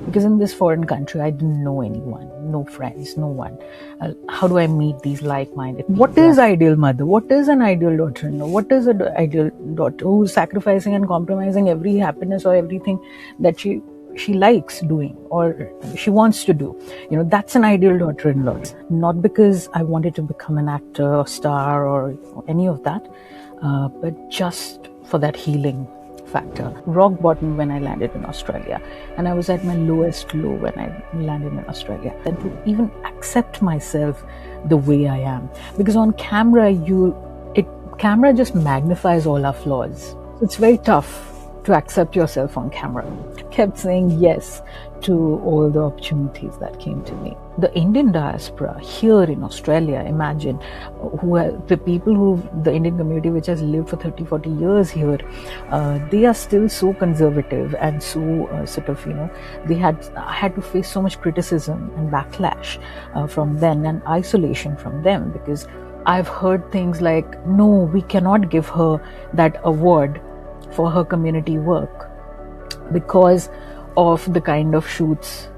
because in this foreign country I didn't know anyone, no friends, no one. How do I meet these like-minded people? What is ideal mother? What is an ideal daughter-in-law? What is an ideal daughter who's sacrificing and compromising every happiness or everything that she likes doing or she wants to do? That's an ideal daughter-in-law. Not because I wanted to become an actor or star or any of that, but just for that healing factor. Rock bottom when I landed in Australia, and I was at my lowest low when I landed in Australia. And to even accept myself the way I am, because on camera, camera just magnifies all our flaws. It's very tough to accept yourself on camera. Kept saying yes to all the opportunities that came to me. The Indian diaspora here in Australia, imagine, the Indian community which has lived for 30, 40 years here, they are still so conservative and so I had to face so much criticism and backlash from them and isolation from them, because I've heard things like, no, we cannot give her that award for her community work because of the kind of shoots,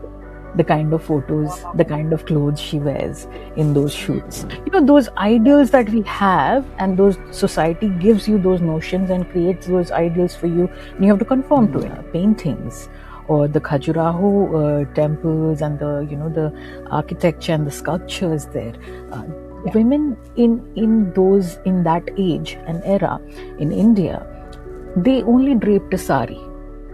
the kind of photos, the kind of clothes she wears in those shoots. Those ideals that we have, and those society gives you those notions and creates those ideals for you, and you have to conform to it. Paintings or the Khajuraho temples and the architecture and the sculptures there. Women in that age and era in India, they only draped a sari.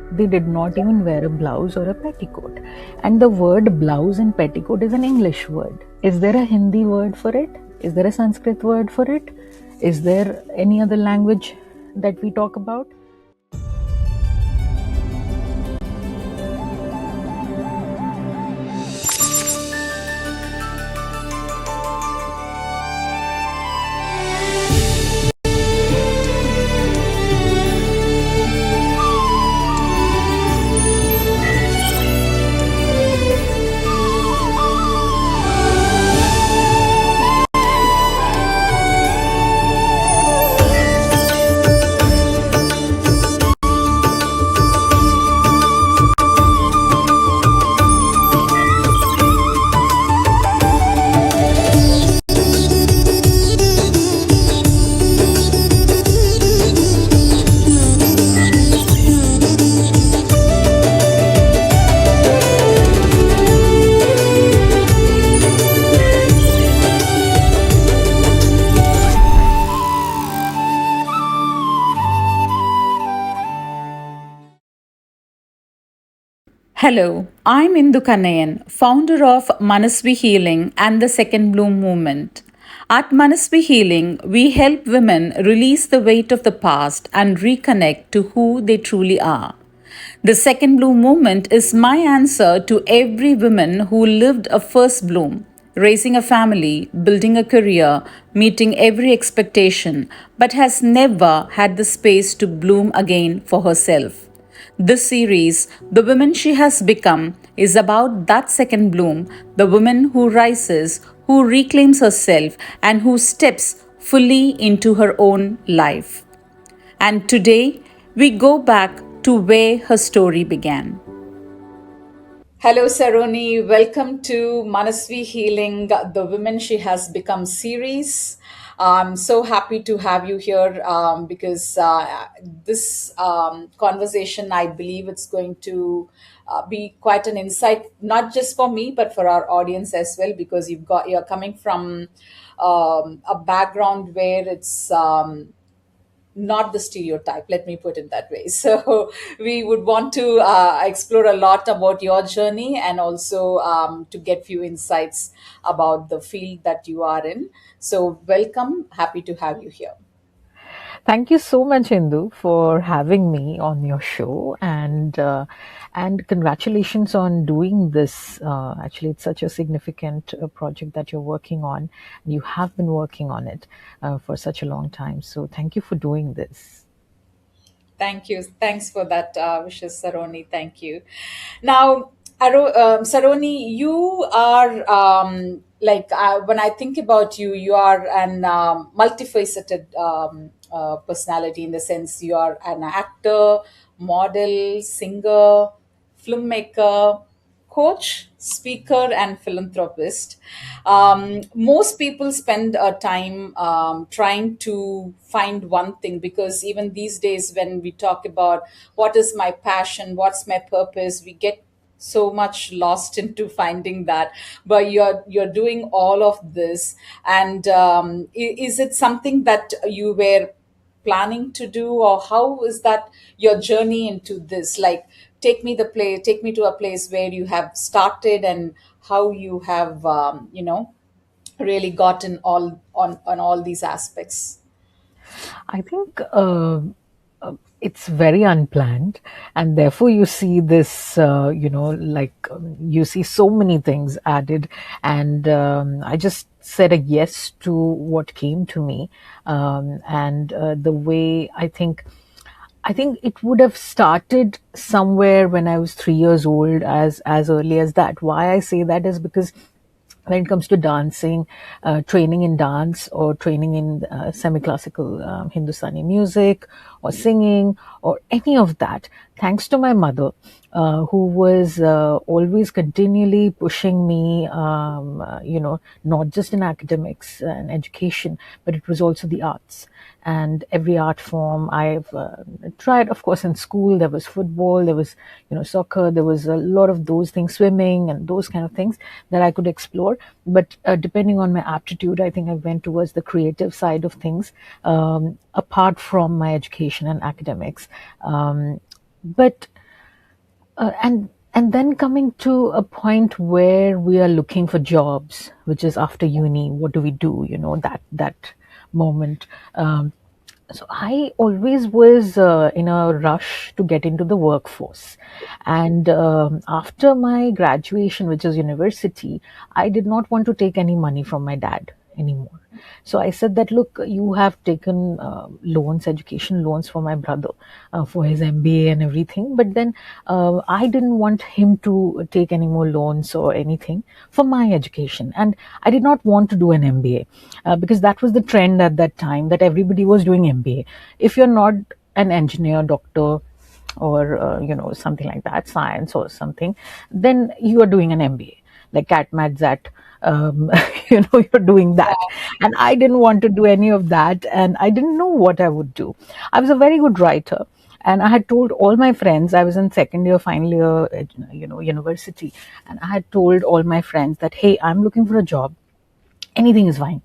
They did not even wear a blouse or a petticoat. And the word blouse and petticoat is an English word. Is there a Hindi word for it? Is there a Sanskrit word for it? Is there any other language that we talk about? Hello, I'm Indu Kannayan, founder of Manasvi Healing and the Second Bloom Movement. At Manasvi Healing, we help women release the weight of the past and reconnect to who they truly are. The Second Bloom Movement is my answer to every woman who lived a first bloom, raising a family, building a career, meeting every expectation, but has never had the space to bloom again for herself. This series, The Woman She Has Become, is about that second bloom, the woman who rises, who reclaims herself, and who steps fully into her own life. And today, we go back to where her story began. Hello, Saroni. Welcome to Manasvi Healing, The Woman She Has Become series. I'm so happy to have you here because this conversation, I believe it's going to be quite an insight, not just for me, but for our audience as well, because you're coming from a background where it's not the stereotype, let me put it that way. So we would want to explore a lot about your journey and also to get few insights about the field that you are in. So welcome, happy to have you here. Thank you so much, Indu, for having me on your show, and congratulations on doing this. Actually, it's such a significant project that you're working on. You have been working on it for such a long time. So, thank you for doing this. Thank you. Thanks for that wishes, Saroni. Thank you. Now, Saroni, you are when I think about you, you are an multifaceted personality in the sense you are an actor, model, singer, filmmaker. coach, speaker, and philanthropist. Most people spend a time trying to find one thing, because even these days, when we talk about what is my passion, what's my purpose, we get so much lost into finding that. But you're doing all of this, and is it something that you were planning to do, or how is that your journey into this? Like, take me to a place where you have started, and how you have really gotten all on all these aspects. I think it's very unplanned, and therefore you see this, you see so many things added, and I just said a yes to what came to me, and the way I think it would have started somewhere when I was 3 years old, as early as that. Why I say that is because when it comes to dancing, training in dance or training in semi-classical Hindustani music or singing or any of that, thanks to my mother, who was always continually pushing me, not just in academics and education, but it was also the arts. And every art form I've tried. Of course, in school there was football, there was soccer, there was a lot of those things, swimming and those kind of things that I could explore. But depending on my aptitude, I think I went towards the creative side of things, apart from my education and academics. But and then coming to a point where we are looking for jobs, which is after uni, what do we do? That moment. So I always was in a rush to get into the workforce, and after my graduation, which is university, I did not want to take any money from my dad anymore. So I said that, look, you have taken loans, education loans for my brother, for his MBA and everything. But then I didn't want him to take any more loans or anything for my education. And I did not want to do an MBA because that was the trend at that time, that everybody was doing MBA. If you're not an engineer, doctor, or something like that, science or something, then you are doing an MBA, like cat mat zat. You're doing that, and I didn't want to do any of that, and I didn't know what I would do. I was a very good writer, and I had told all my friends. I was in second year, final year, university, and I had told all my friends that, hey, I'm looking for a job, anything is fine.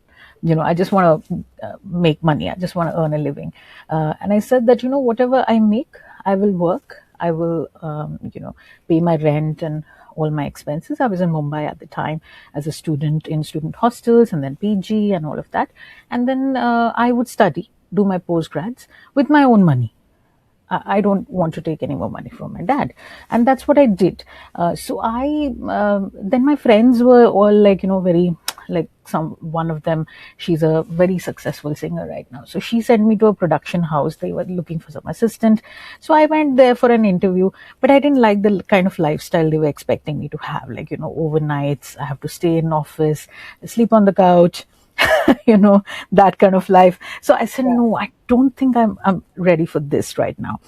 I just want to make money, I just want to earn a living. And I said that, whatever I make, I will work, I will pay my rent and all my expenses. I was in Mumbai at the time as a student in student hostels, and then PG and all of that. And then I would study, do my postgrads with my own money. I don't want to take any more money from my dad. And that's what I did. Then my friends were all like, very, like one of them, she's a very successful singer right now. So she sent me to a production house. They were looking for some assistant. So I went there for an interview, but I didn't like the kind of lifestyle they were expecting me to have. Like, overnights, I have to stay in office, sleep on the couch, that kind of life. So I said, no, I don't think I'm ready for this right now.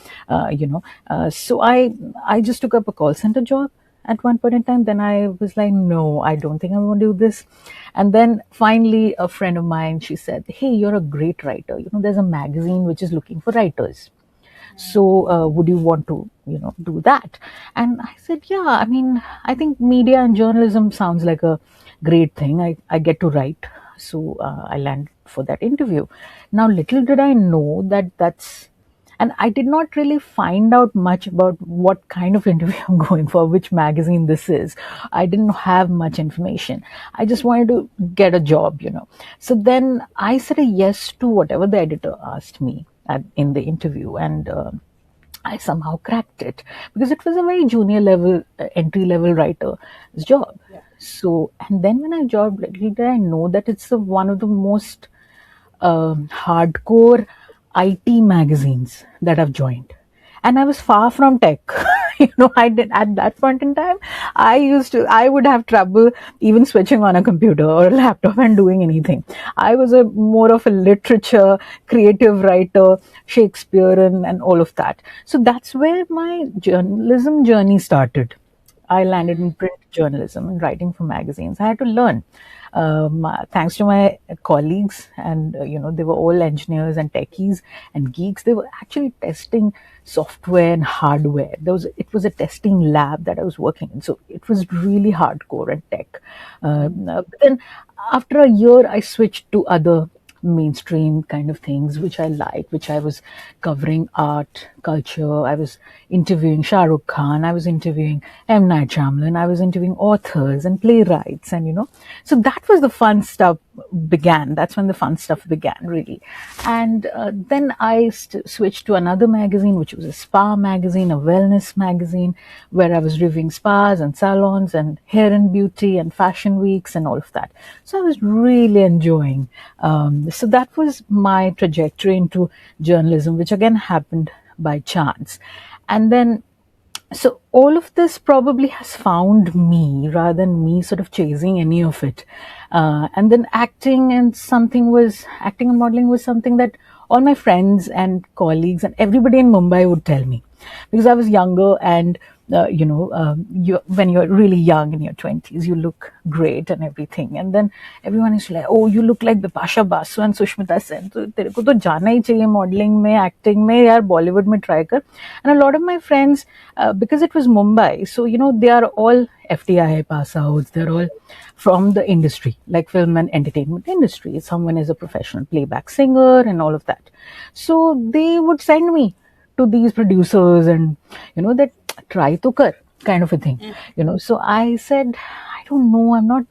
So I just took up a call center job at one point in time. Then I was like, no, I don't think I want to do this. And then finally, a friend of mine, she said, hey, you're a great writer. There's a magazine which is looking for writers. So would you want to, do that? And I said, yeah, I mean, I think media and journalism sounds like a great thing. I get to write. So I landed for that interview. Now, little did I know and I did not really find out much about what kind of interview I'm going for, which magazine this is. I didn't have much information. I just wanted to get a job, So then I said a yes to whatever the editor asked me in the interview. And I somehow cracked it because it was a very junior level, entry level writer's job. Yeah. So, and then when I joined, little did I know that it's one of the most hardcore IT magazines that I've joined. And I was far from tech. I did at that point in time, I would have trouble even switching on a computer or a laptop and doing anything. I was more of a literature, creative writer, Shakespearean and all of that. So that's where my journalism journey started. I landed in print journalism and writing for magazines. I had to learn. Thanks to my colleagues, and they were all engineers and techies and geeks. They were actually testing software and hardware. It was a testing lab that I was working in, so it was really hardcore and tech. But then after a year, I switched to other mainstream kind of things which I liked, which I was covering art, culture. I was interviewing Shah Rukh Khan, I was interviewing M. Night Shyamalan, I was interviewing authors and playwrights, and so that was the fun stuff began. That's when the fun stuff began, really. And then I switched to another magazine, which was a spa magazine, a wellness magazine, where I was reviewing spas and salons and hair and beauty and fashion weeks and all of that. So I was really enjoying. So that was my trajectory into journalism, which again happened by chance. And then so all of this probably has found me rather than me sort of chasing any of it. And then acting and modeling was something that all my friends and colleagues and everybody in Mumbai would tell me, because I was younger, and when you're really young in your 20s, you look great and everything, and then everyone is like, oh, you look like Bipasha Basu and Sushmita Sen, तो तेरे को तो जाना ही चाहिए modeling में, acting में, यार Bollywood में try कर. And a lot of my friends, because it was Mumbai, so they are all FTI pass outs, they're all from the industry, like film and entertainment industry. Someone is a professional playback singer and all of that, so they would send me to these producers, and that try to kar kind of a thing. So I said, I don't know,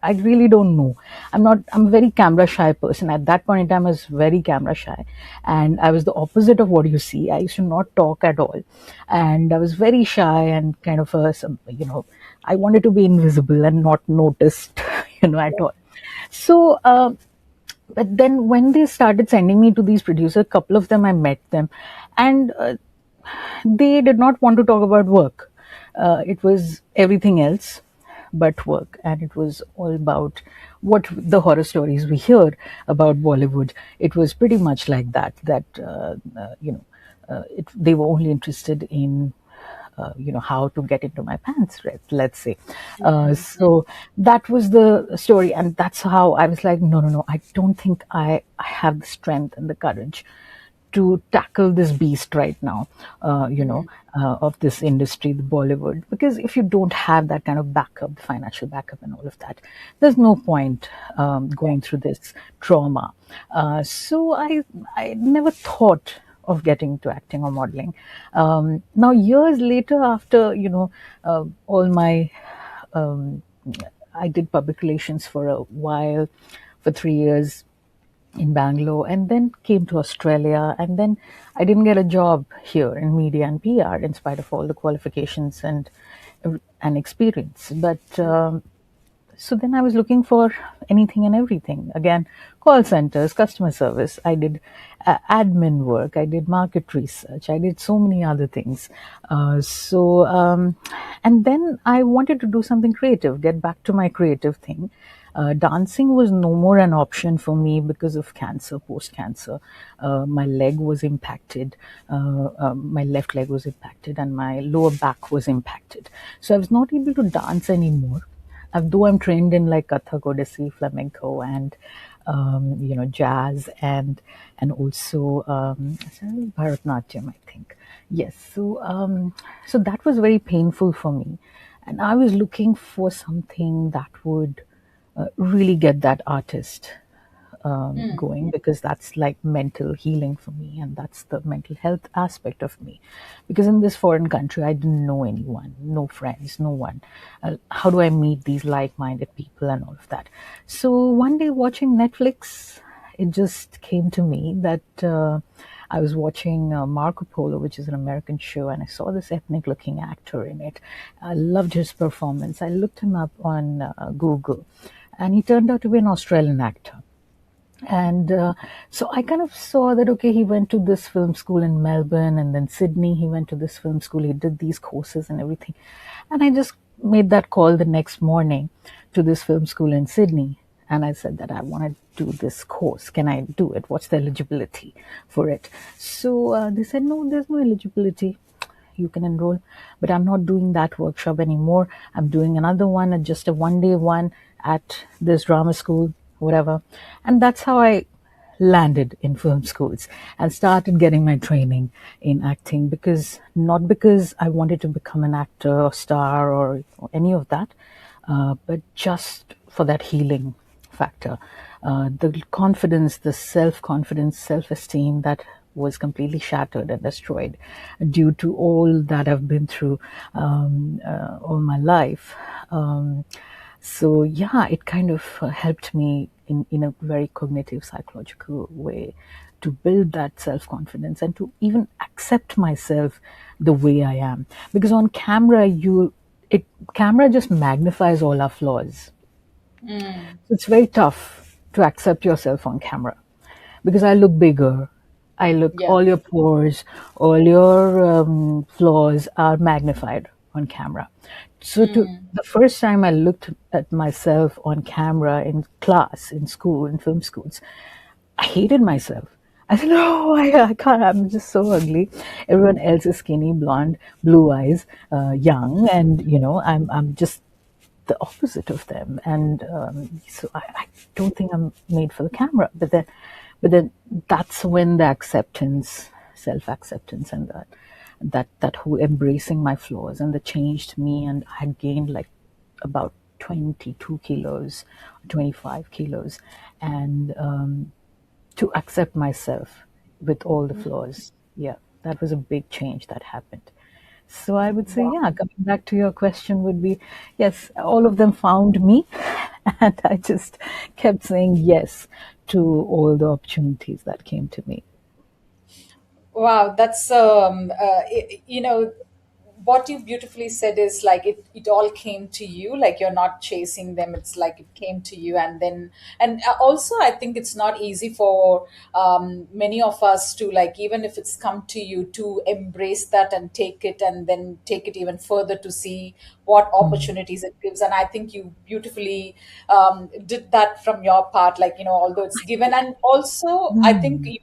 I really don't know. I'm a very camera shy person. At that point in time, I was very camera shy, and I was the opposite of what you see. I used to not talk at all, and I was very shy and kind of I wanted to be invisible and not noticed at all. So but then when they started sending me to these producers, a couple of them, I met them, and they did not want to talk about work. It was everything else but work, and it was all about what the horror stories we hear about Bollywood. It was pretty much like that. They were only interested in how to get into my pants, right? Let's say. So that was the story. And that's how I was like, no, I don't think I have the strength and the courage to tackle this beast right now, of this industry, the Bollywood. Because if you don't have that kind of backup, financial backup and all of that, there's no point going through this trauma. So I never thought of getting to acting or modeling. Now, years later, after, all my, I did public relations for a while, for 3 years in Bangalore, and then came to Australia, and then I didn't get a job here in media and PR in spite of all the qualifications and experience. But so then I was looking for anything and everything. Again, call centers, customer service. I did admin work. I did market research. I did so many other things. And then I wanted to do something creative, get back to my creative thing. Dancing was no more an option for me because of cancer, post-cancer. My leg was impacted, my left leg was impacted, and my lower back was impacted. So I was not able to dance anymore. Though I'm trained in like Kathak, Odissi, flamenco, and jazz, and also Bharatanatyam, I think. Yes, so that was very painful for me, and I was looking for something that would really get that artist going, because that's like mental healing for me, and that's the mental health aspect of me. Because in this foreign country, I didn't know anyone, no friends, no one. How do I meet these like-minded people and all of that? So one day watching Netflix, it just came to me that I was watching Marco Polo, which is an American show, and I saw this ethnic-looking actor in it. I loved his performance. I looked him up on Google, and he turned out to be an Australian actor. And so I kind of saw that, okay, he went to this film school in Melbourne, and then Sydney, he went to this film school, he did these courses and everything. And I just made that call the next morning to this film school in Sydney. And I said that I want to do this course. Can I do it? What's the eligibility for it? So they said, no, there's no eligibility. you can enroll. But I'm not doing that workshop anymore. I'm doing another one, just a 1 day one at this drama school, whatever. And that's how I landed in film schools and started getting my training in acting, because not because I wanted to become an actor or star or any of that, but just for that healing factor. The confidence, the self confidence, self esteem that was completely shattered and destroyed due to all that I've been through all my life. So yeah, it kind of helped me in a very cognitive psychological way to build that self-confidence and to even accept myself the way I am, because on camera it camera just magnifies all our flaws. Mm. It's very tough to accept yourself on camera because I look bigger. I look, Yeah. all your pores, all your flaws are magnified on camera. So Mm. the first time I looked at myself on camera in class, in school, in film schools, I hated myself. I said, no, I can't. I'm just so ugly. Everyone else is skinny, blonde, blue eyes, young, and I'm just the opposite of them. And so I don't think I'm made for the camera. But then that's when the acceptance, self acceptance, and that whole embracing my flaws and the changed me. And I had gained like about 22 kilos, 25 kilos, and to accept myself with all the flaws. Yeah, that was a big change that happened. So I would say, Wow. yeah, coming back to your question would be, yes, all of them found me, and I just kept saying yes to all the opportunities that came to me. Wow, that's what you beautifully said is like it all came to you, like you're not chasing them, it's like it came to you. And then and also I think it's not easy for many of us to, like, even if it's come to you, to embrace that and take it and then take it even further to see what Mm. opportunities it gives. And I think you beautifully did that from your part, like, although it's given. And also I think Mm.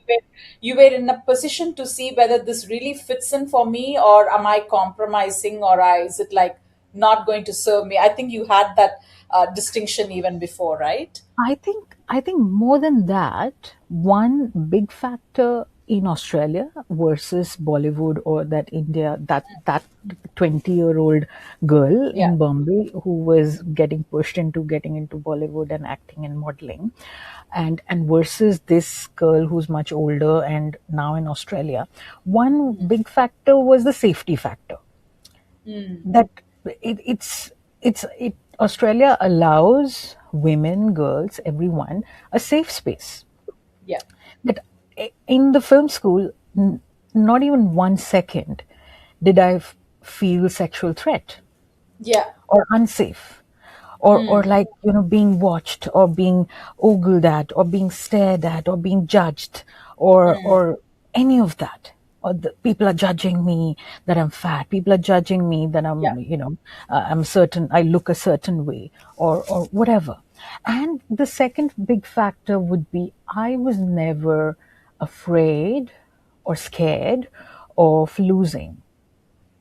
you were in a position to see whether this really fits in for me, or am I compromising, or is it like not going to serve me. I think you had that distinction even before, right? I think more than that, one big factor in Australia versus Bollywood, or that India, that 20-year-old girl Yeah. in Bombay who was getting into Bollywood and acting and modeling, and versus this girl who's much older and now in Australia. One big factor was the safety factor, Mm. that it Australia allows women, girls, everyone a safe space. Yeah. But in the film school, not even 1 second did I feel sexual threat Yeah. or unsafe, or like being watched or being ogled at or being stared at or being judged, or any of that. Or people are judging me that I'm fat, people are judging me that Yeah. I'm certain, I look a certain way, or whatever. And the second big factor would be, I was never afraid or scared of losing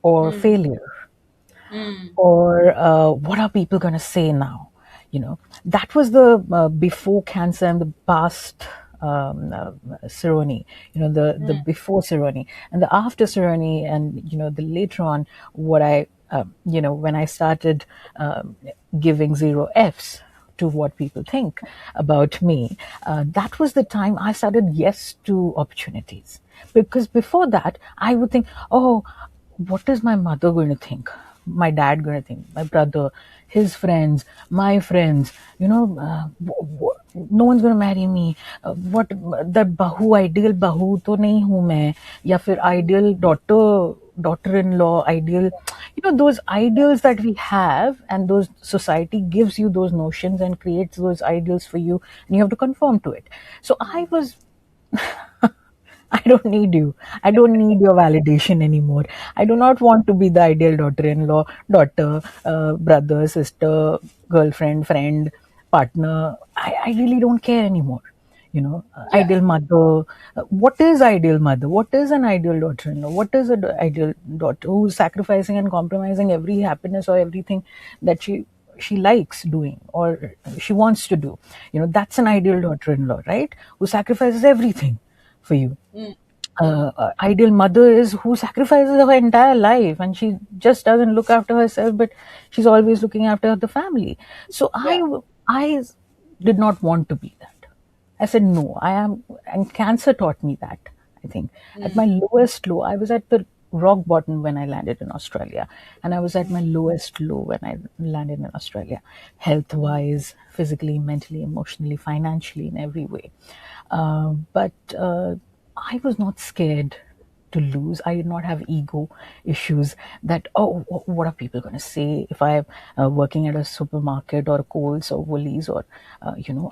or failure, Mm. or what are people going to say now. That was the before cancer and the past Saroni, the before Saroni and the after Saroni, and the later on, what I when I started giving zero F's to what people think about me. That was the time I started yes to opportunities. Because before that, I would think, oh, what is my mother going to think? My dad going to think? My brother, his friends, my friends? No one's going to marry me. What that bahu, ideal bahu, to nahi hu main, या फिर ideal daughter-in-law, ideal, those ideals that we have, and those society gives you those notions and creates those ideals for you, and you have to conform to it. So I was I don't need you. I don't need your validation anymore. I do not want to be the ideal daughter-in-law, daughter, brother, sister, girlfriend, friend, partner. I really don't care anymore. Yeah. Ideal mother. What is ideal mother? What is an ideal daughter-in-law? What is an ideal daughter who's sacrificing and compromising every happiness or everything that she likes doing or she wants to do? That's an ideal daughter-in-law, right? Who sacrifices everything for you. Mm. Ideal mother is who sacrifices her entire life and she just doesn't look after herself, but she's always looking after the family. So Yeah. I did not want to be that. I said no. I am, and cancer taught me that. I think at Mm. my lowest low, I was at the rock bottom when I landed in Australia, and I was at my lowest low when I landed in Australia, health wise, physically, mentally, emotionally, financially, in every way. But I was not scared to lose. I did not have ego issues that, oh, what are people going to say if I'm working at a supermarket or Coles or Woolies or,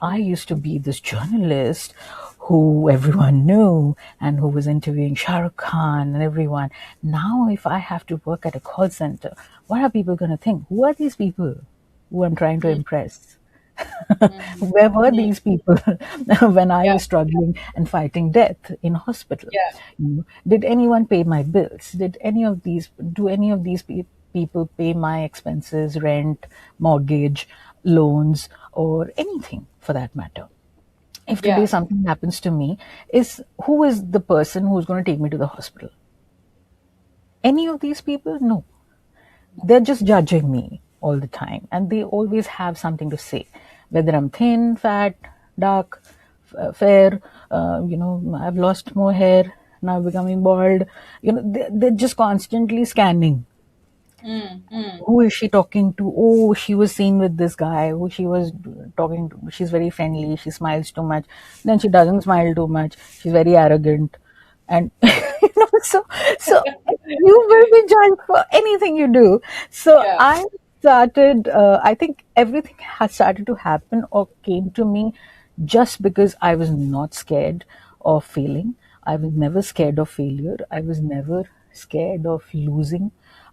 I used to be this journalist who everyone knew and who was interviewing Shah Rukh Khan and everyone. Now, if I have to work at a call center, what are people going to think? Who are these people who I'm trying to Mm. impress? Mm. Where were Mm. these people when I Yeah. was struggling and fighting death in hospital? Yeah. Did anyone pay my bills? Do any of these people pay my expenses, rent, mortgage, loans, or anything for that matter? If today Yeah. something happens to me, is who is the person who's going to take me to the hospital? Any of these people? No. They're just judging me all the time, and they always have something to say, whether I'm thin, fat, dark, fair. I've lost more hair, now becoming bald. They're just constantly scanning. Mm. Mm. Who is she talking to? Oh, she was seen with this guy. Who she was talking to? She's very friendly. She smiles too much. Then she doesn't smile too much. She's very arrogant, and so you will be judged for anything you do. So Yeah. I started. I think everything has started to happen or came to me just because I was not scared of failing. I was never scared of failure. I was never scared of losing.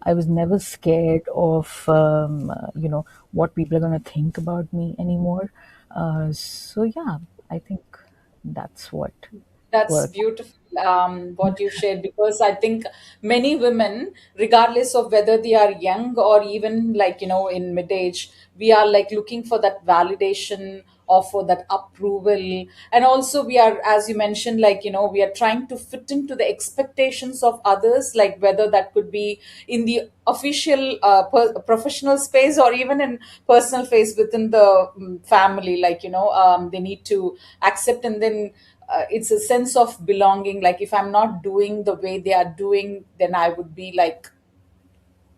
I was never scared of what people are going to think about me anymore. So yeah, I think that's That's what beautiful, what you shared, because I think many women, regardless of whether they are young or even like, in mid age, we are like looking for that validation or for that approval. And also, we are, as you mentioned, like, we are trying to fit into the expectations of others, like whether that could be in the official professional space or even in personal space within the family. Like, they need to accept, and then it's a sense of belonging. Like if I'm not doing the way they are doing, then I would be like,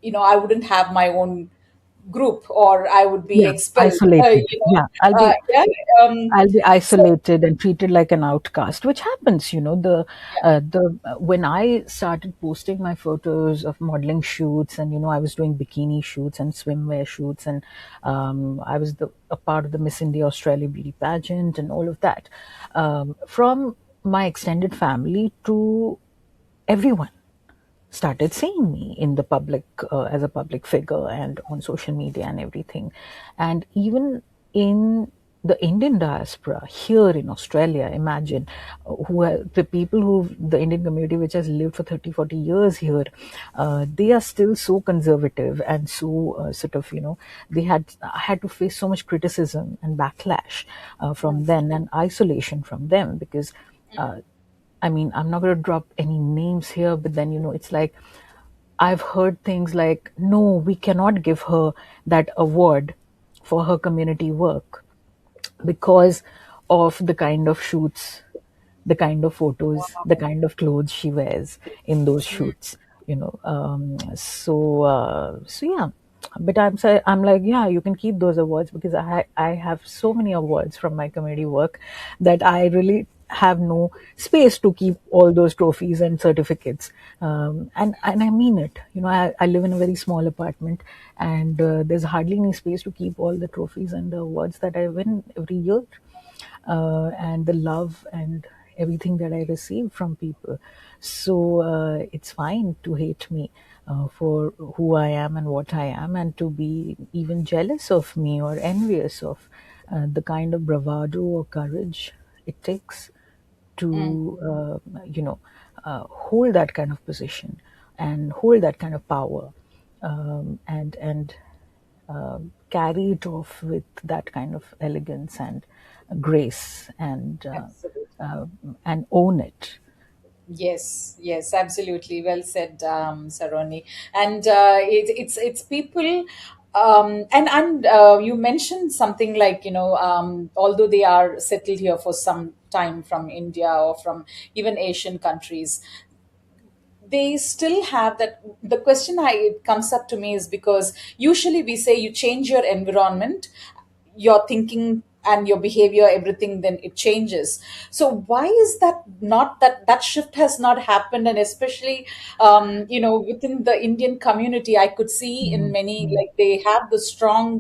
I wouldn't have my own group, or I would be yeah, expelled. isolated. Yeah, Yeah. I'll be So isolated and treated like an outcast, which happens. yeah. When I started posting my photos of modeling shoots, and I was doing bikini shoots and swimwear shoots, and I was a part of the Miss India Australia beauty pageant and all of that. From my extended family to everyone started seeing me in the public, as a public figure and on social media and everything. And even in the Indian diaspora here in Australia, imagine, who are the people who, the Indian community which has lived for 30, 40 years here, they are still so conservative and so they had to face so much criticism and backlash from them and isolation from them because I mean, I'm not going to drop any names here, but then, it's like I've heard things like, no, we cannot give her that award for her community work because of the kind of shoots, the kind of photos, the kind of clothes she wears in those shoots. So yeah. But I'm like, yeah, you can keep those awards because I have so many awards from my community work that I really have no space to keep all those trophies and certificates. And I mean it. I live in a very small apartment, and there's hardly any space to keep all the trophies and the awards that I win every year, and the love and everything that I receive from people. So it's fine to hate me for who I am and what I am, and to be even jealous of me or envious of the kind of bravado or courage. it takes to hold that kind of position and hold that kind of power, and carry it off with that kind of elegance and grace, Absolutely. and own it. Yes, yes, absolutely. Well said, Saroni. And it's people, and you mentioned something like, although they are settled here for some time from India or from even Asian countries, they still have that. The question I it comes up to me is because usually we say you change your environment, your thinking and your behavior, everything, then it changes. So why is that not that shift has not happened? And especially within the Indian community, I could see in Mm, many, mm, like, they have the strong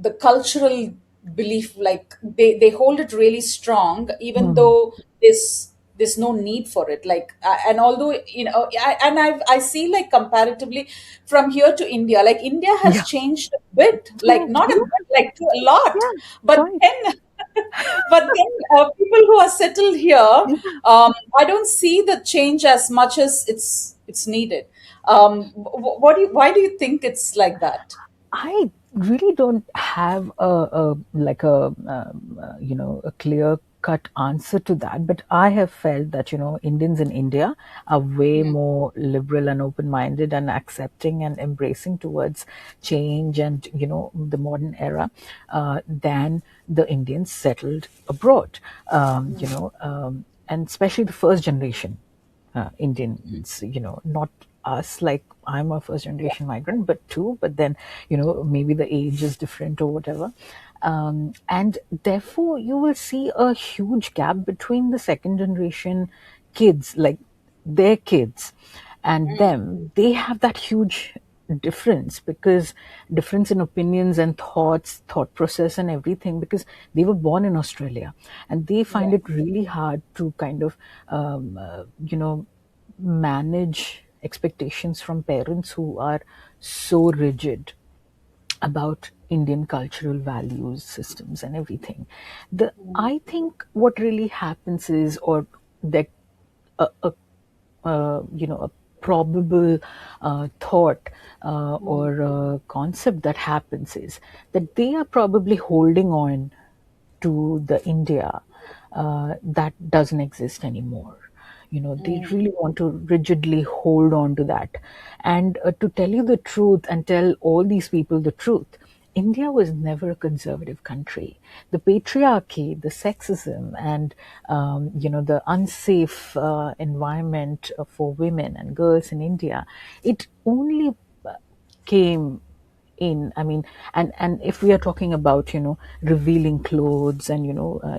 the cultural belief, like they hold it really strong, even mm. though there's no need for it, like, and although, I see, like, comparatively from here to India, like India has Yeah, changed a bit, like quite. not a Yeah, bit, like a lot. yeah, But quite. then people who are settled here, Yeah. I don't see the change as much as it's needed. Why do you think it's like that? I really don't have a like a clear cut answer to that, but I have felt that Indians in India are way more liberal and open minded and accepting and embracing towards change and the modern era, than the Indians settled abroad. And especially the first generation Indians, not us, like I'm a first Yeah. generation migrant, but too, but then, maybe the age is different or whatever. And therefore, you will see a huge gap between the second generation kids, like their kids, and them. They have that huge difference, because difference in opinions and thoughts, thought process and everything, because they were born in Australia, and they find Yeah. it really hard to kind of manage expectations from parents who are so rigid about Indian cultural values, systems, and everything. I think what really happens is, or that a probable thought or concept that happens is that they are probably holding on to the India that doesn't exist anymore. They really want to rigidly hold on to that. And to tell you the truth and tell all these people the truth, India was never a conservative country. The patriarchy, the sexism, and the unsafe environment for women and girls in India, it only came in. I mean, and if we are talking about revealing clothes and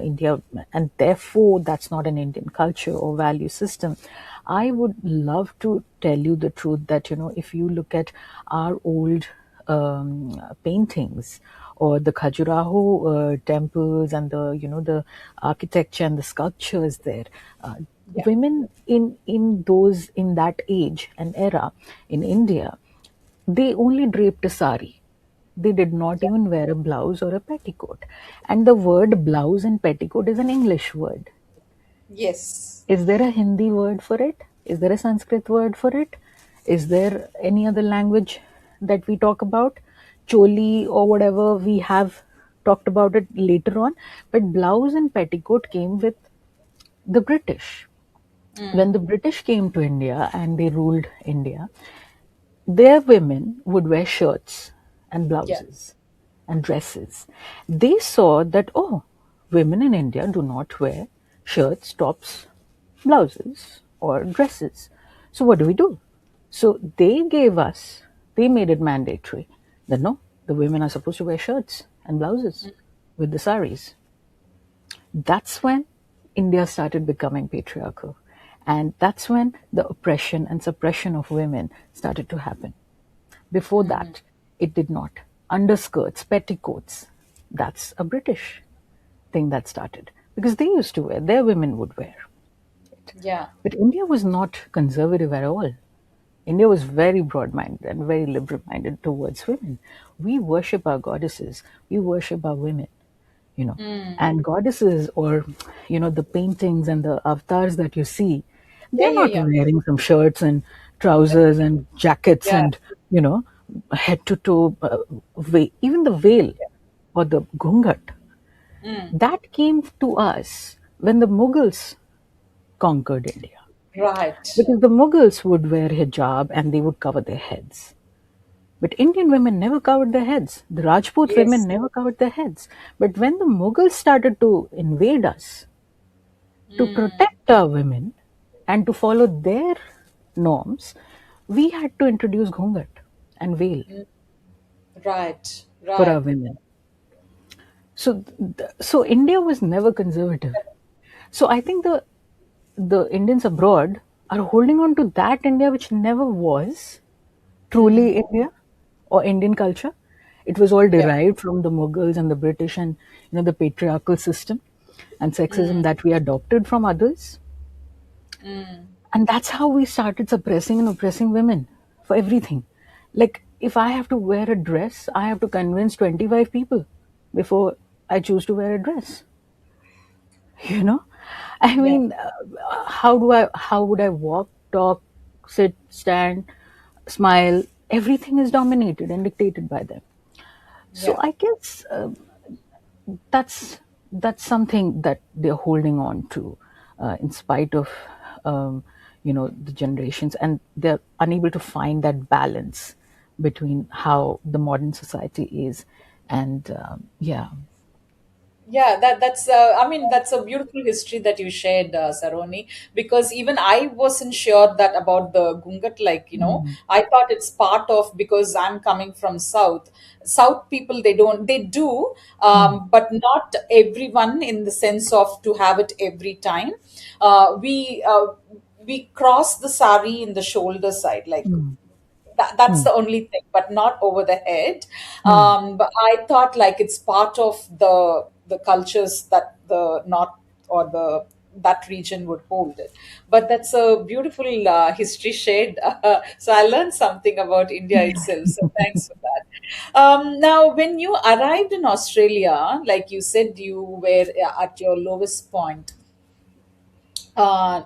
India, and therefore that's not an Indian culture or value system. I would love to tell you the truth that if you look at our old paintings or the Khajuraho temples and the architecture and the sculptures there, uh, Yeah. women in that age and era in India, they only draped a sari. They did not Yeah. even wear a blouse or a petticoat. And the word blouse and petticoat is an English word. Yes. Is there a Hindi word for it? Is there a Sanskrit word for it? Is there any other language that we talk about? Choli or whatever, we have talked about it later on. But blouse and petticoat came with the British. When the British came to India and they ruled India, their women would wear shirts and Yeah. blouses and dresses. They saw that, oh, women in India do not wear shirts, tops, blouses, or dresses. So, what do we do? So, they made it mandatory that no, the women are supposed to wear shirts and blouses with the saris. That's when India started becoming patriarchal. And that's when the oppression and suppression of women started to happen. Before that, it did not. Underskirts, petticoats, that's a British thing that started, because they used to wear, their women would wear it. Yeah. But India was not conservative at all. India was very broad minded and very liberal minded towards women. We worship our goddesses, we worship our women. you know. And goddesses, or the paintings and the avatars that you see, Yeah, they're yeah, not yeah. wearing some shirts and trousers and jackets Yeah, and you know head to toe, even the veil or the ghungat, that came to us when the Mughals conquered India. right. Because the Mughals would wear hijab and they would cover their heads. But Indian women never covered their heads. The Rajput women Yes. never covered their heads. But when the Mughals started to invade us, to protect our women and to follow their norms, we had to introduce ghungat and veil Right, for our right. women. So India was never conservative. So I think the Indians abroad are holding on to that India which never was truly India or Indian culture. It was all Yeah. derived from the Mughals and the British and the patriarchal system and sexism that we adopted from others. And that's how we started suppressing and oppressing women for everything. Like if I have to wear a dress, I have to convince 25 people before I choose to wear a dress. You know, I Yeah, mean, how would I walk, talk, sit, stand, smile? Everything is dominated and dictated by them. So yeah. I guess that's something that they're holding on to, in spite of the generations, and they're unable to find that balance between how the modern society is, and yeah. Yeah, that's I mean, that's a beautiful history that you shared, Saroni, because even I wasn't sure that about the gungat, like, Mm, I thought it's part of, because I'm coming from south people, they do, mm, but not everyone, in the sense of to have it every time. We cross the sari in the shoulder side, like, mm, that's mm, the only thing, but not over the head. mm. But I thought like it's part of the cultures that the north, or the that region would hold it. But that's a beautiful history shared. So I learned something about India itself, so thanks for that. Now, when you arrived in Australia, like you said, you were at your lowest point. uh,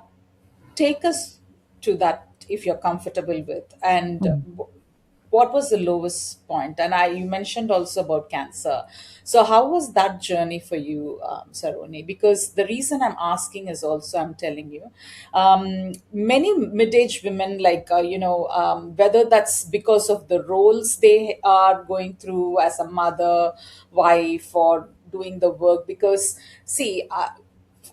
Take us to that, if you're comfortable with, and Mm. what was the lowest point? And you mentioned also about cancer. So how was that journey for you, Saroni? Because the reason I'm asking is also, I'm telling you, many mid-aged women, like, whether that's because of the roles they are going through as a mother, wife, or doing the work. Because see,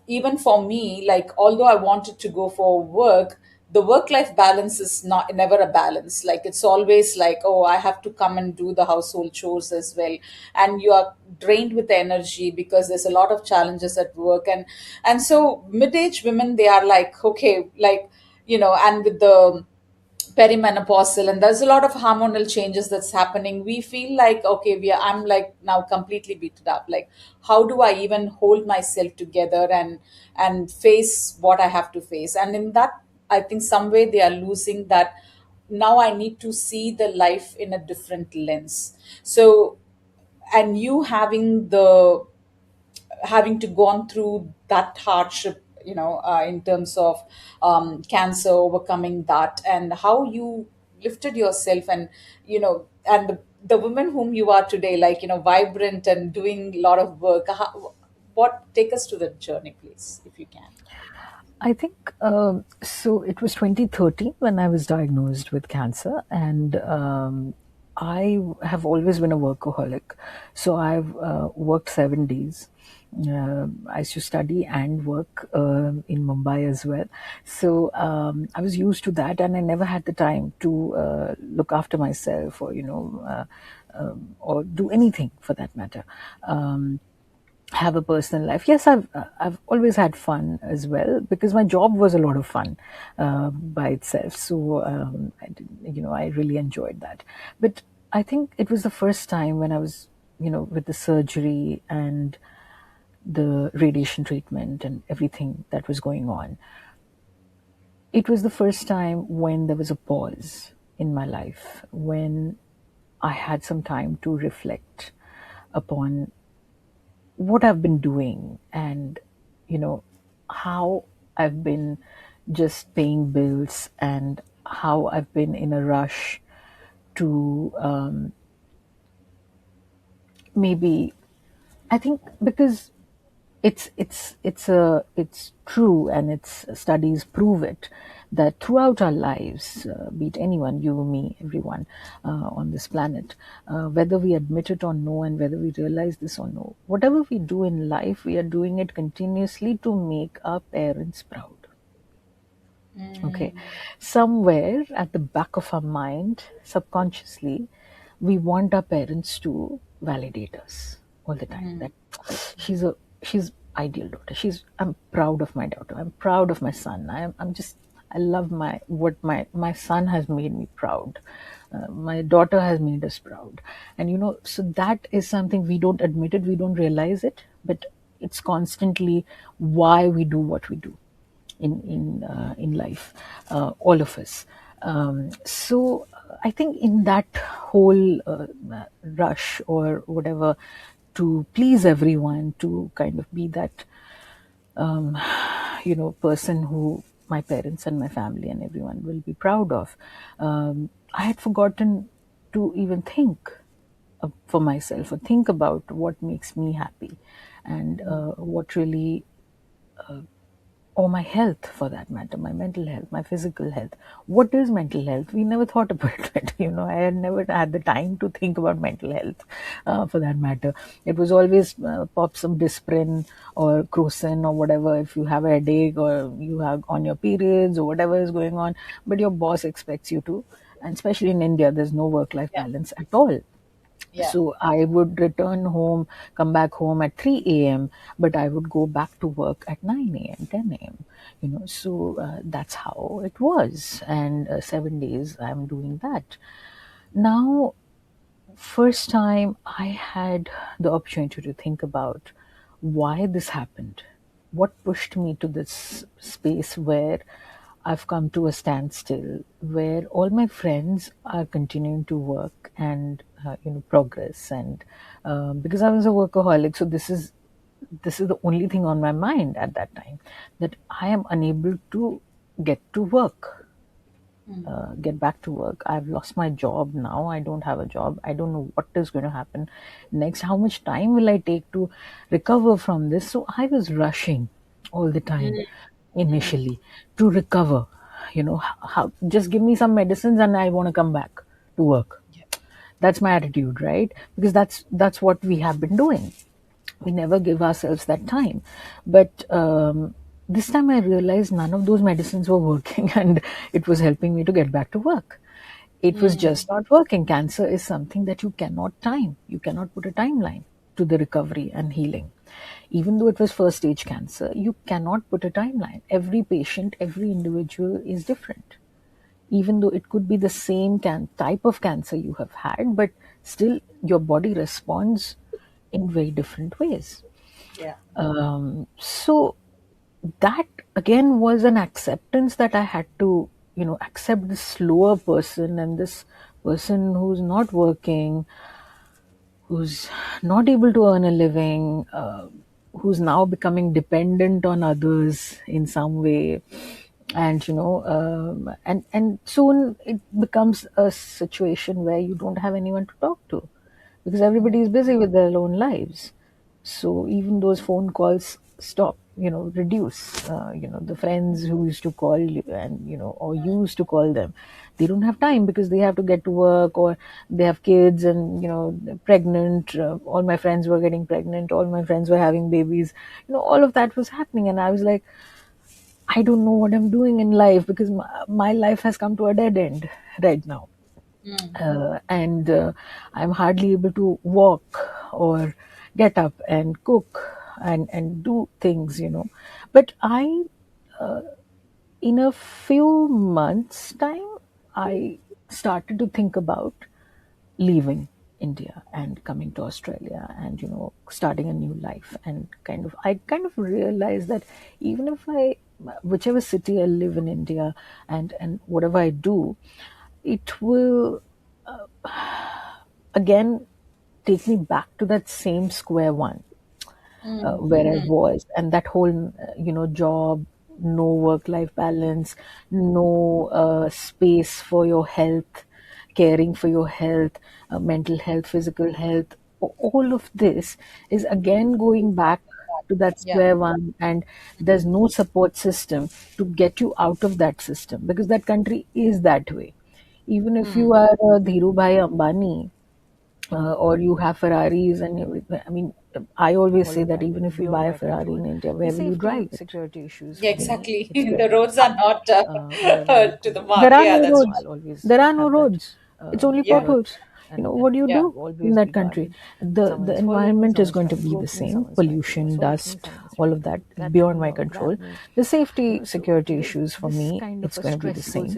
even for me, like, although I wanted to go for work, the work life balance is not never a balance. Like, it's always like, oh, I have to come and do the household chores as well, and you are drained with energy because there's a lot of challenges at work. And so mid-age women, they are like, okay, like, and with the perimenopausal, and there's a lot of hormonal changes that's happening, we feel like, okay, I'm like now completely beaten up. Like, how do I even hold myself together and face what I have to face? And in that, I think some way they are losing that. Now I need to see the life in a different lens. So, and you having to gone through that hardship, in terms of cancer, overcoming that, and how you lifted yourself, and and the woman whom you are today, like, vibrant and doing a lot of work. What take us to the journey, please, if you can. I think so. It was 2013 when I was diagnosed with cancer, and I have always been a workaholic. So I've worked 7 days. I used to study and work in Mumbai as well. So I was used to that, and I never had the time to look after myself, or or do anything for that matter. Have a personal life. Yes, I've always had fun as well, because my job was a lot of fun by itself. So I really enjoyed that. But I think it was the first time when I was with the surgery and the radiation treatment and everything that was going on. It was the first time when there was a pause in my life, when I had some time to reflect upon what I've been doing, and you know how I've been just paying bills, and how I've been in a rush to maybe, I think, because it's true, and its studies prove it, that throughout our lives, be it anyone, you, me, everyone on this planet, whether we admit it or no, and whether we realize this or no, whatever we do in life, we are doing it continuously to make our parents proud. Okay. Somewhere at the back of our mind, subconsciously, we want our parents to validate us all the time. That she's ideal daughter. I'm proud of my daughter. I'm proud of my son. I love what my son has made me proud. My daughter has made us proud. And so that is something we don't admit it, we don't realize it, but it's constantly why we do what we do in life, all of us. So I think in that whole rush or whatever to please everyone, to kind of be that person who my parents and my family and everyone will be proud of, I had forgotten to even think for myself, or think about what makes me happy, and what really, or my health for that matter, my mental health, my physical health. What is mental health? We never thought about it. I had never had the time to think about mental health, for that matter. It was always pop some Disprin or Crocin or whatever if you have a headache, or you have on your periods, or whatever is going on. But your boss expects you to, and especially in India, there's no work-life Yeah. balance at all. Yeah. So I would return home, come back home at 3 a.m., but I would go back to work at 9 a.m., 10 a.m. So that's how it was. And 7 days I'm doing that. Now, first time I had the opportunity to think about why this happened, what pushed me to this space where I've come to a standstill, where all my friends are continuing to work and progress, and because I was a workaholic, so this is the only thing on my mind at that time, that I am unable to get to work, get back to work. I've lost my job now. I don't have a job. I don't know what is going to happen next. How much time will I take to recover from this? So I was rushing all the time initially to recover. Just give me some medicines and I want to come back to work. That's my attitude, right? Because that's what we have been doing. We never give ourselves that time. But this time I realized none of those medicines were working, and it was helping me to get back to work. It was just not working. Cancer is something that you cannot time. You cannot put a timeline to the recovery and healing. Even though it was first stage cancer, you cannot put a timeline. Every patient, every individual is different. Even though it could be the same type of cancer you have had, but still your body responds in very different ways. Yeah. So that again was an acceptance that I had to, accept this slower person, and this person who's not working, who's not able to earn a living, who's now becoming dependent on others in some way. And and soon it becomes a situation where you don't have anyone to talk to, because everybody is busy with their own lives. So even those phone calls stop, reduce. The friends who used to call you, and or used to call them, they don't have time because they have to get to work, or they have kids, and they're pregnant. All my friends were getting pregnant, all my friends were having babies. All of that was happening, and I was like, I don't know what I'm doing in life, because my life has come to a dead end right now. And I'm hardly able to walk or get up and cook and do things. But in a few months' time, I started to think about leaving India and coming to Australia, and starting a new life. And I kind of realized that even if whichever city I live in India, and whatever I do, it will again take me back to that same square one. where I was, and that whole job, no work-life balance, no space for your health, caring for your health, mental health, physical health. All of this is again going back to that Yeah. square one, and there's no support system to get you out of that system, because that country is that way. Even if you are Dhirubhai Ambani, or you have Ferraris and everything. I mean, I always say that even if you buy a Ferrari in India, where will you drive it? Security issues for me, Exactly. it's the roads are not Wherever I to the go, mark. there are Yeah, no that's roads. There are no roads. It's only yeah, potholes. What do you yeah. do in that country? The environment is going to be the same. Pollution, dust, all of that is beyond my control. The safety, security issues for me, it's going to be the same.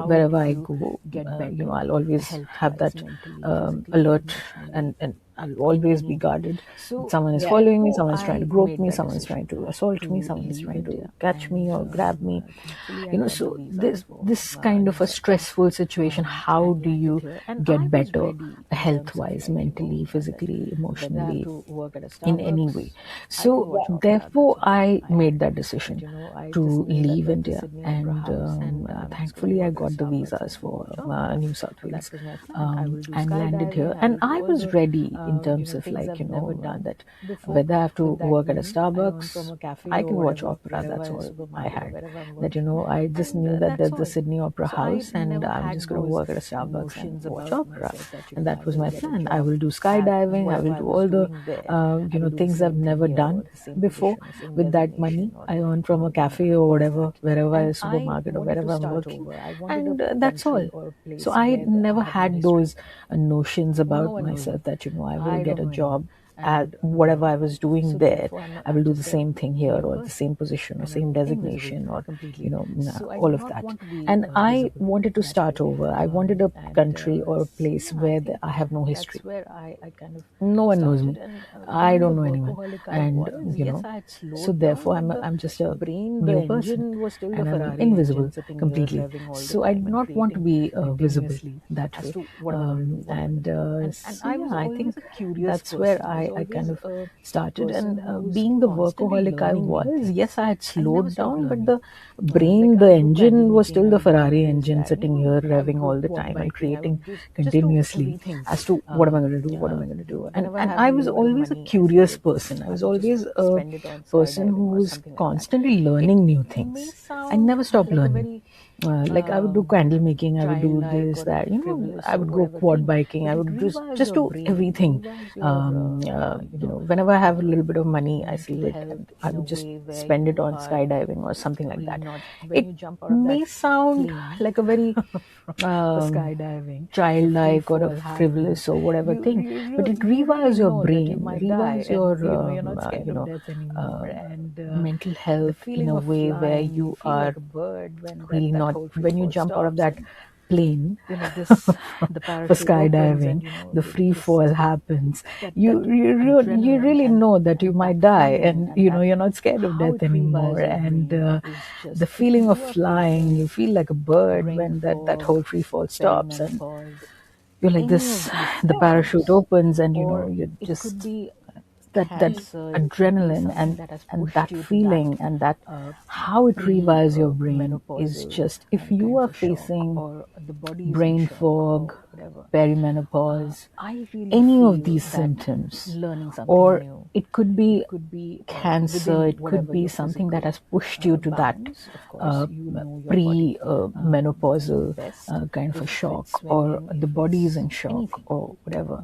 Wherever I go, I'll always have that alert, and I'll always be guarded. Someone is Yeah. following me, someone's trying to grope me, someone's trying to assault me, someone's trying to catch me or grab me. So this kind of a stressful situation, how do you get better health wise, mentally, physically, emotionally, in any way? So therefore I made that decision to leave India, and thankfully I got the visas for New South Wales, and landed here. And I was ready in terms of, like, that whether I have to work at a Starbucks, I can watch opera. That's all I had. That I just knew that there's the Sydney Opera House, and I'm just going to work at a Starbucks and watch opera, and that was my plan. I will do skydiving. I will do all the things I've never done before with that money I earn from a cafe or whatever, wherever, a supermarket or wherever I'm working, and that's all. So I never had those notions about myself that I will get a job at whatever I was doing there. I will do the same thing here, or the same position, or same designation, or all of that. And I wanted to start over. I wanted a country or a place where I have no history. No one knows me. I don't know anyone, and so therefore I'm just a new person, and I'm invisible completely. So I did not want to be visible that way, and so yeah, I think that's where I kind of started. And being the workaholic I was, yes, I had slowed down, but the brain, the engine was still the Ferrari engine, sitting here revving all the time and creating continuously as to what am I going to do, what am I going to do. And I was always a curious person. I was always a person who was constantly learning new things. I never stopped learning. Like, I would do candle making, I would do this, that, I would go quad biking, I would just do everything. Whenever I have a little bit of money, I save it and I would just spend it on skydiving or something like that. It may sound like a very childlike or a frivolous or whatever thing, but it rewires your brain, rewires your mental health in a way where you are really not, when you jump out of that plane for skydiving, the free fall happens. You really know that you might die, and you're not scared of death anymore. And the feeling of flying, you feel like a bird when that whole free fall stops, and you're like this. The parachute opens, and you just, that adrenaline, and that feeling, and that how it rewires your brain is just, if you are facing brain fog, perimenopause, any of these symptoms, or it could be cancer, it could be something that has pushed you to that pre menopausal kind of a shock, or the body is in shock, or whatever.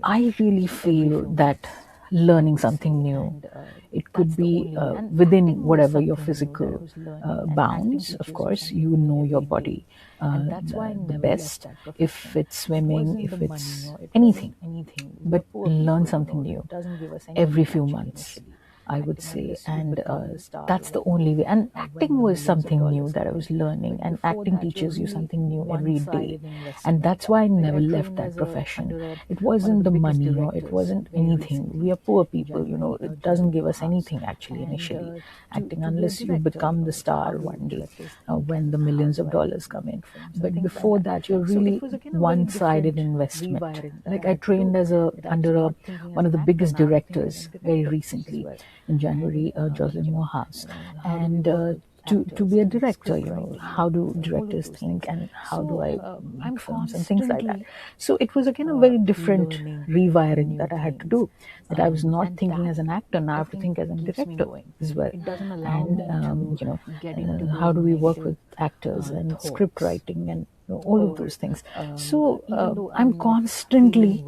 I really feel that learning something new, it could be within whatever your physical bounds. Of course, your body the best, if it's swimming, if it's anything, but learn something new every few months. I would say. And that's the only way. And acting was something new that I was learning, and acting teaches you something new every day. And that's why I never left that profession. It wasn't the money, or it wasn't anything. We are poor people, it doesn't give us anything actually initially, acting, unless you become the star one day, when the millions of dollars come in. But before that, you're really one-sided investment. Like, I trained as a under a one of the biggest directors very recently in January, Jocelyn Morehouse, and to be a director, how do directors think, and how do I make films and things like that. So it was again a very different rewiring that I had to do. That I was not thinking as an actor, now I have to think as a director as well. And how do we work with actors and script writing and all of those things. So I'm constantly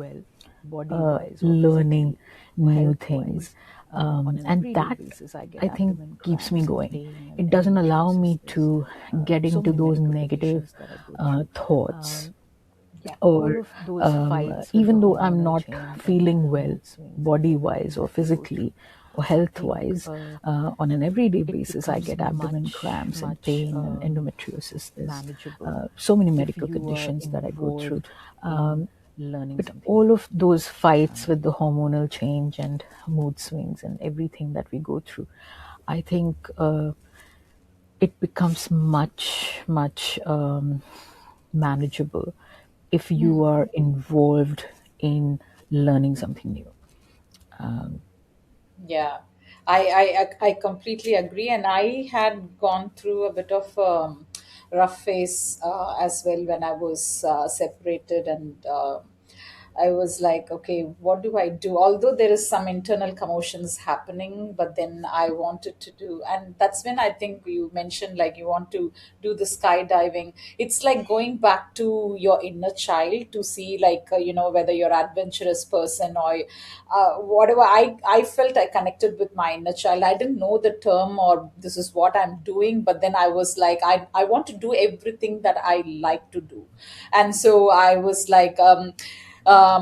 learning new things. And that, I think, keeps me going. It doesn't allow me to get into those negative thoughts, or even though I'm not feeling well, body wise or physically or health wise, on an everyday basis, I get abdomen cramps and pain and endometriosis. There's so many medical conditions that I go through. But all of those fights with the hormonal change and mood swings and everything that we go through, I think it becomes much, much manageable if you are involved in learning something new. Yeah, I completely agree, and I had gone through a bit of rough phase as well when I was separated, and I was like, okay, what do I do? Although there is some internal commotions happening, but then I wanted to do, and that's when I think you mentioned like you want to do the skydiving. It's like going back to your inner child to see like whether you're adventurous person or whatever. I felt I connected with my inner child. I didn't know the term or this is what I'm doing, but then I was like, I want to do everything that I like to do. And so I was like, in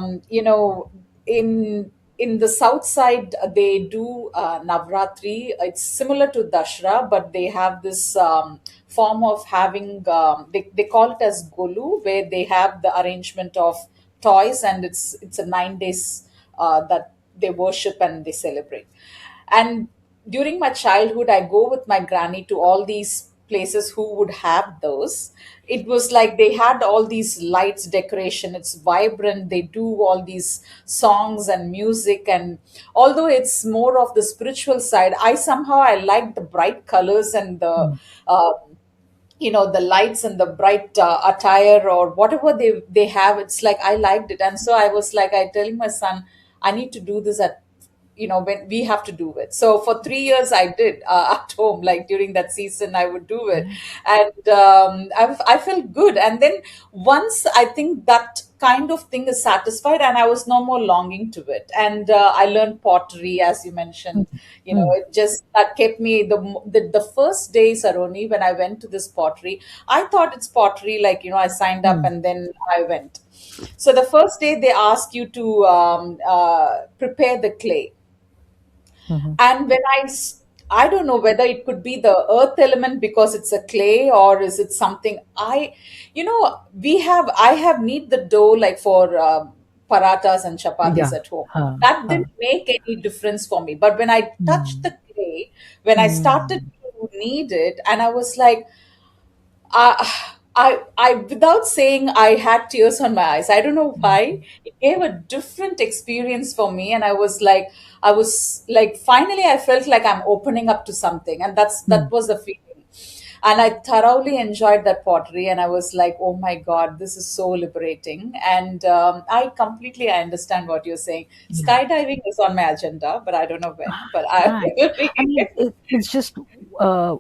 the south side, they do Navratri. It's similar to Dashra, but they have this form of having, they call it as Golu, where they have the arrangement of toys, and it's a 9 days that they worship and they celebrate. And during my childhood, I go with my granny to all these places who would have those. It was like they had all these lights, decoration, it's vibrant, they do all these songs and music. And although it's more of the spiritual side, I like the bright colors and the uh, the lights and the bright attire or whatever they have. It's like I liked it, and so I was like, I telling my son, I need to do this at when we have to do it. So for 3 years I did at home, like during that season I would do it. And I felt good. And then once I think that kind of thing is satisfied, and I was no more longing to it. And I learned pottery, as you mentioned. Mm, It just that kept me the first day, Saroni, when I went to this pottery. I thought it's pottery, like I signed up mm, and then I went. So the first day they ask you to prepare the clay. mhm. And I don't know whether it could be the earth element because it's a clay, or is it something I have knead the dough like for paratas and chapatis Yeah. at home. Huh, That huh. didn't make any difference for me, but when I touched Mm, the clay, when I started mm, to knead it, and I was like, without saying, I had tears on my eyes. I don't know why. It gave a different experience for me, and I was like, finally, I felt like I'm opening up to something, and that mm. was the feeling. And I thoroughly enjoyed that pottery, and I was like, oh my God, this is so liberating. And I understand what you're saying. Yeah. Skydiving is on my agenda, but I don't know when. But I Right. I mean, it's just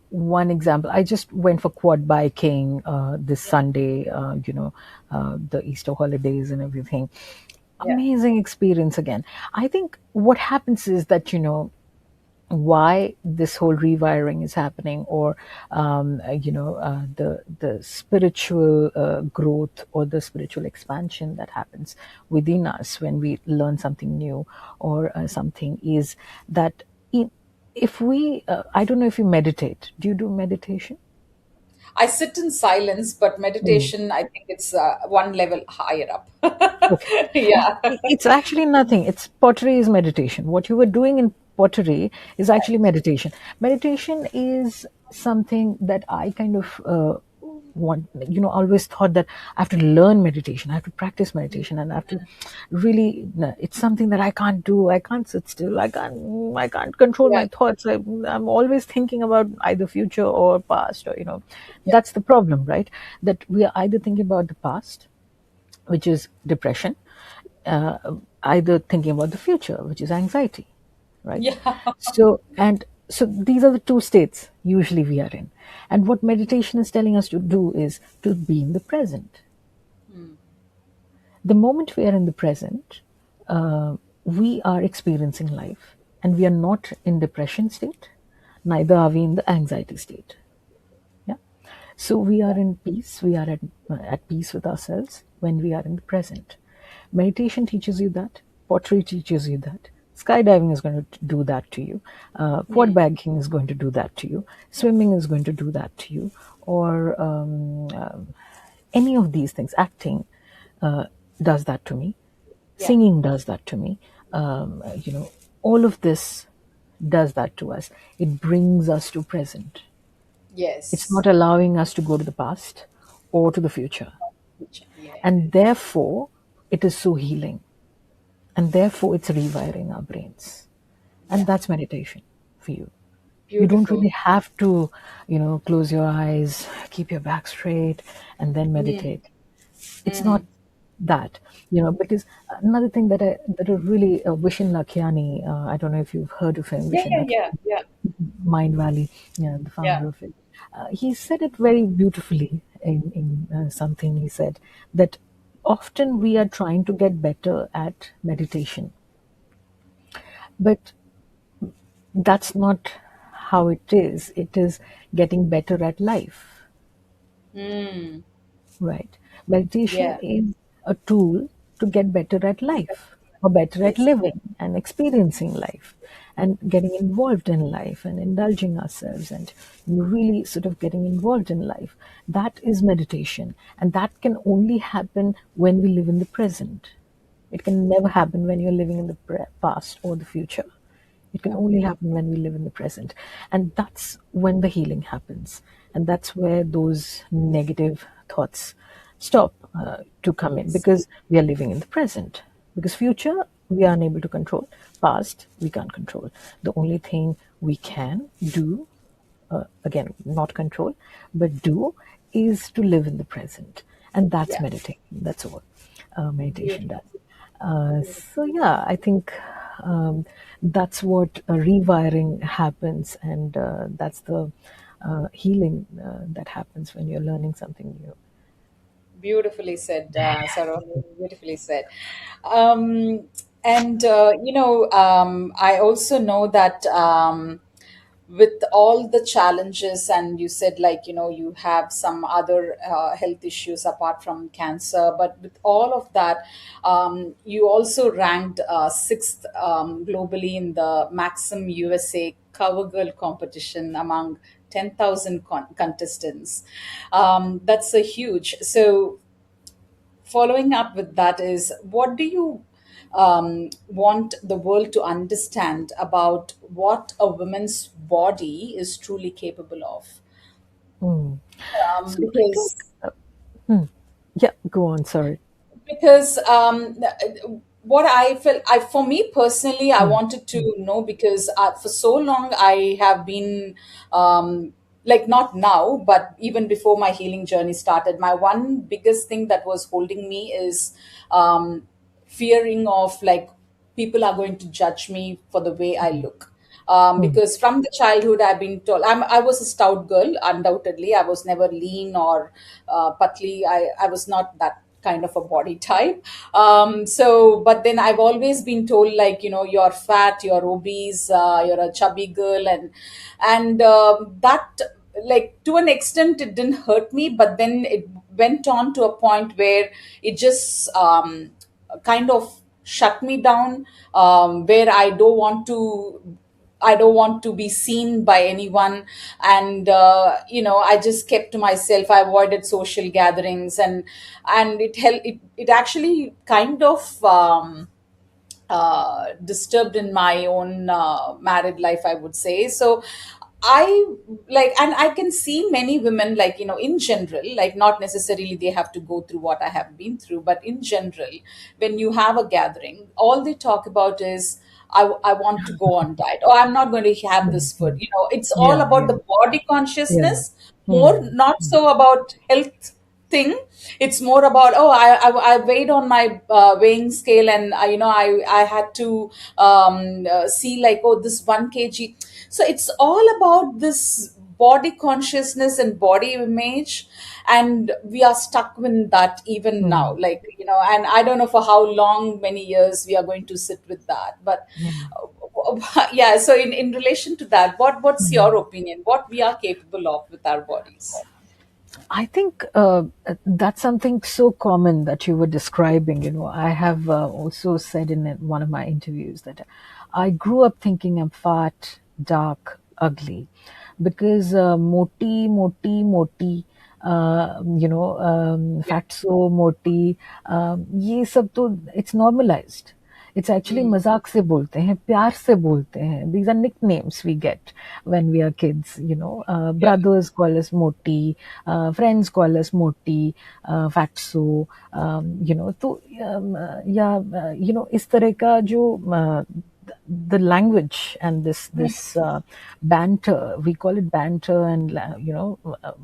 one example. I just went for quad biking this Sunday, the Easter holidays and everything. yeah. Amazing experience again. I think what happens is that, why this whole rewiring is happening, or the spiritual growth or the spiritual expansion that happens within us when we learn something new, or something, is that if we, I don't know if you meditate. Do you do meditation? I sit in silence, but Mm. meditation, I think it's one level higher up. Okay. Yeah. It's actually nothing. It's pottery is meditation. What you were doing in pottery is actually meditation. Meditation is something that I kind of want, always thought that I have to learn meditation, I have to practice meditation, and I have to really, no, it's something that I can't do. I can't sit still. I can't control Yeah. my thoughts. I'm always thinking about either future or past, or, Yeah. that's the problem, right? That we are either thinking about the past, which is depression, uh, either thinking about the future, which is anxiety, right? Yeah. So these are the two states usually we are in. And what meditation is telling us to do is to be in the present. The moment we are in the present, we are experiencing life, and we are not in depression state, neither are we in the anxiety state. Yeah. So we are in peace. We are at peace with ourselves when we are in the present. Meditation teaches you that. Pottery teaches you that. Skydiving is going to do that to you. Quad biking is going to do that to you. Swimming is going to do that to you. Or any of these things. Acting uh, does that to me. Yeah. Singing does that to me. All of this does that to us. It brings us to present. It's Yes. not allowing us to go to the past or to the future. Yeah. And therefore, it is so healing. And therefore, it's rewiring our brains. And Yeah. that's meditation for you. You don't Beautiful. really have to, close your eyes, keep your back straight, and then meditate. It's not that, because another thing that I really, Vishen Lakhiani, I don't know if you've heard of him, Yeah. Vishen Yeah. Lakhiani, Yeah. Yeah. Mind Valley, the Yeah. founder of it. He said it very beautifully in something he said, that often we are trying to get better at meditation, but that's not how it is. It is getting better at life. Mm. Right. Meditation Yeah. is a tool to get better at life, or better at Yes. living and experiencing life and getting involved in life and indulging ourselves and really sort of getting involved in life. That is meditation. And that can only happen when we live in the present. It can never happen when you're living in the past or the future. It can Yeah. only happen when we live in the present. And that's when the healing happens. And that's where those negative thoughts stop to come in, Yes. because we are living in the present. Because future, we are unable to control. Past, we can't control. The only thing we can do, again, not control, but do, is to live in the present. And that's Yeah. meditation. That's all meditation Beautiful. does. So yeah, I think that's what rewiring happens, and that's the healing that happens when you're learning something new. Beautifully said, Saroni. Beautifully said. And I also know that with all the challenges, and you said, like, you have some other health issues apart from cancer, but with all of that, you also ranked sixth globally in the Maxim USA Cover Girl competition among 10,000 contestants. That's a huge. So following up with that is, what do you want the world to understand about what a woman's body is truly capable of? Mm. So I think, Because yeah, go on. Sorry. what I felt, for me personally, I Mm, wanted mm, to know, because for so long I have been, like, not now, but even before my healing journey started, my one biggest thing that was holding me is fearing of, like, people are going to judge me for the way I look. mm, Because from the childhood I've been told, I was a stout girl, undoubtedly. I was never lean or patli. I was not that kind of a body type. So, but then I've always been told, like, you're fat, you're obese, you're a chubby girl, and that, like, to an extent, it didn't hurt me, but then it went on to a point where it just kind of shut me down, where I don't want to I don't want to be seen by anyone. And I just kept to myself. I avoided social gatherings, and it actually kind of disturbed in my own married life, I would say. So I and I can see many women, like, in general, like, not necessarily they have to go through what I have been through, but in general, when you have a gathering, all they talk about is, I want to go on diet, or I'm not going to have this food. It's all Yeah, about yeah, the body yeah. consciousness, more, Hmm. not so about health thing. It's more about, oh, I weighed on my weighing scale, and I had to see, like, oh, this 1 kg. So it's all about this body consciousness and body image, and we are stuck with that even now, Hmm. like, and I don't know for how long, many years we are going to sit with that. But Hmm. yeah, so in relation to that, what's your Hmm. opinion, what we are capable of with our bodies? I think that's something so common that you were describing. I have also said in one of my interviews that I grew up thinking I'm fat, dark, ugly, because moti, moti, moti, Yeah. fatso, moti, ये सब तो it's normalized. It's actually Mm. मजाक से बोलते हैं, प्यार से बोलते हैं. These are nicknames we get when we are kids. Yeah. Brothers call us Moti, friends call us Moti, Fatso. तो या इस तरह का जो the language and this banter, we call it banter, and Yeah.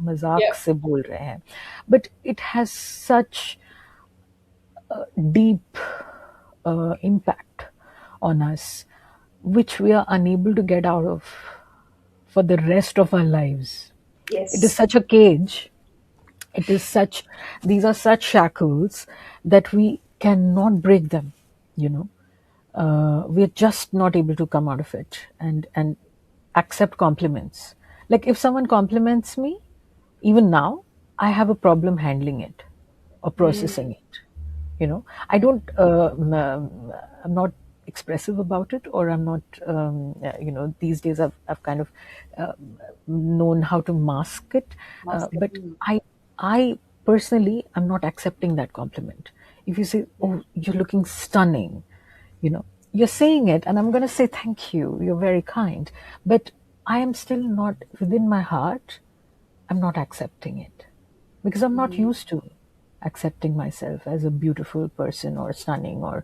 मजाक से बोल रहे हैं, but it has such deep impact on us, which we are unable to get out of for the rest of our lives. It is Yes. such a cage. It is such, these are such shackles that we cannot break them, you know. We're just not able to come out of it and accept compliments. Like if someone compliments me, even now, I have a problem handling it or processing it. I don't I'm not expressive about it, or I'm not these days I've kind of uh, known how to mask it, Master. but I personally I'm not accepting that compliment. If you say, oh, you're looking stunning, you know you're saying it, and I'm going to say thank you, you're very kind, but I am still not, within my heart, I'm not accepting it, because I'm not used to accepting myself as a beautiful person or stunning, or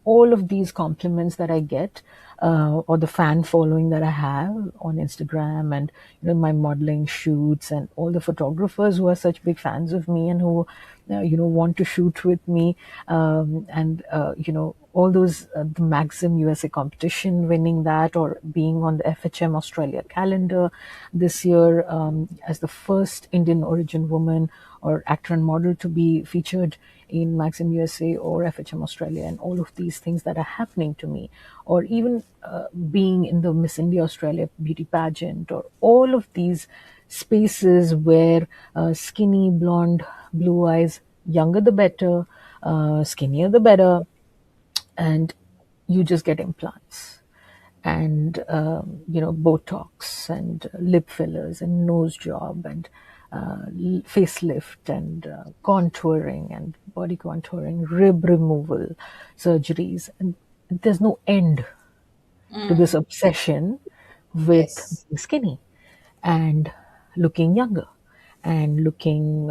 all of these compliments that I get, or the fan following that I have on Instagram, and my modeling shoots, and all the photographers who are such big fans of me and who want to shoot with me, and all those the Maxim USA competition, winning that, or being on the FHM Australia calendar this year, as the first Indian origin woman or actor and model to be featured in Maxim USA or FHM Australia, and all of these things that are happening to me, or even being in the Miss India Australia beauty pageant, or all of these spaces where skinny, blonde, blue eyes, younger the better, skinnier the better, and you just get implants and Botox and lip fillers and nose job and facelift and contouring and body contouring, rib removal surgeries, and there's no end to this obsession with Yes. being skinny and looking younger and looking,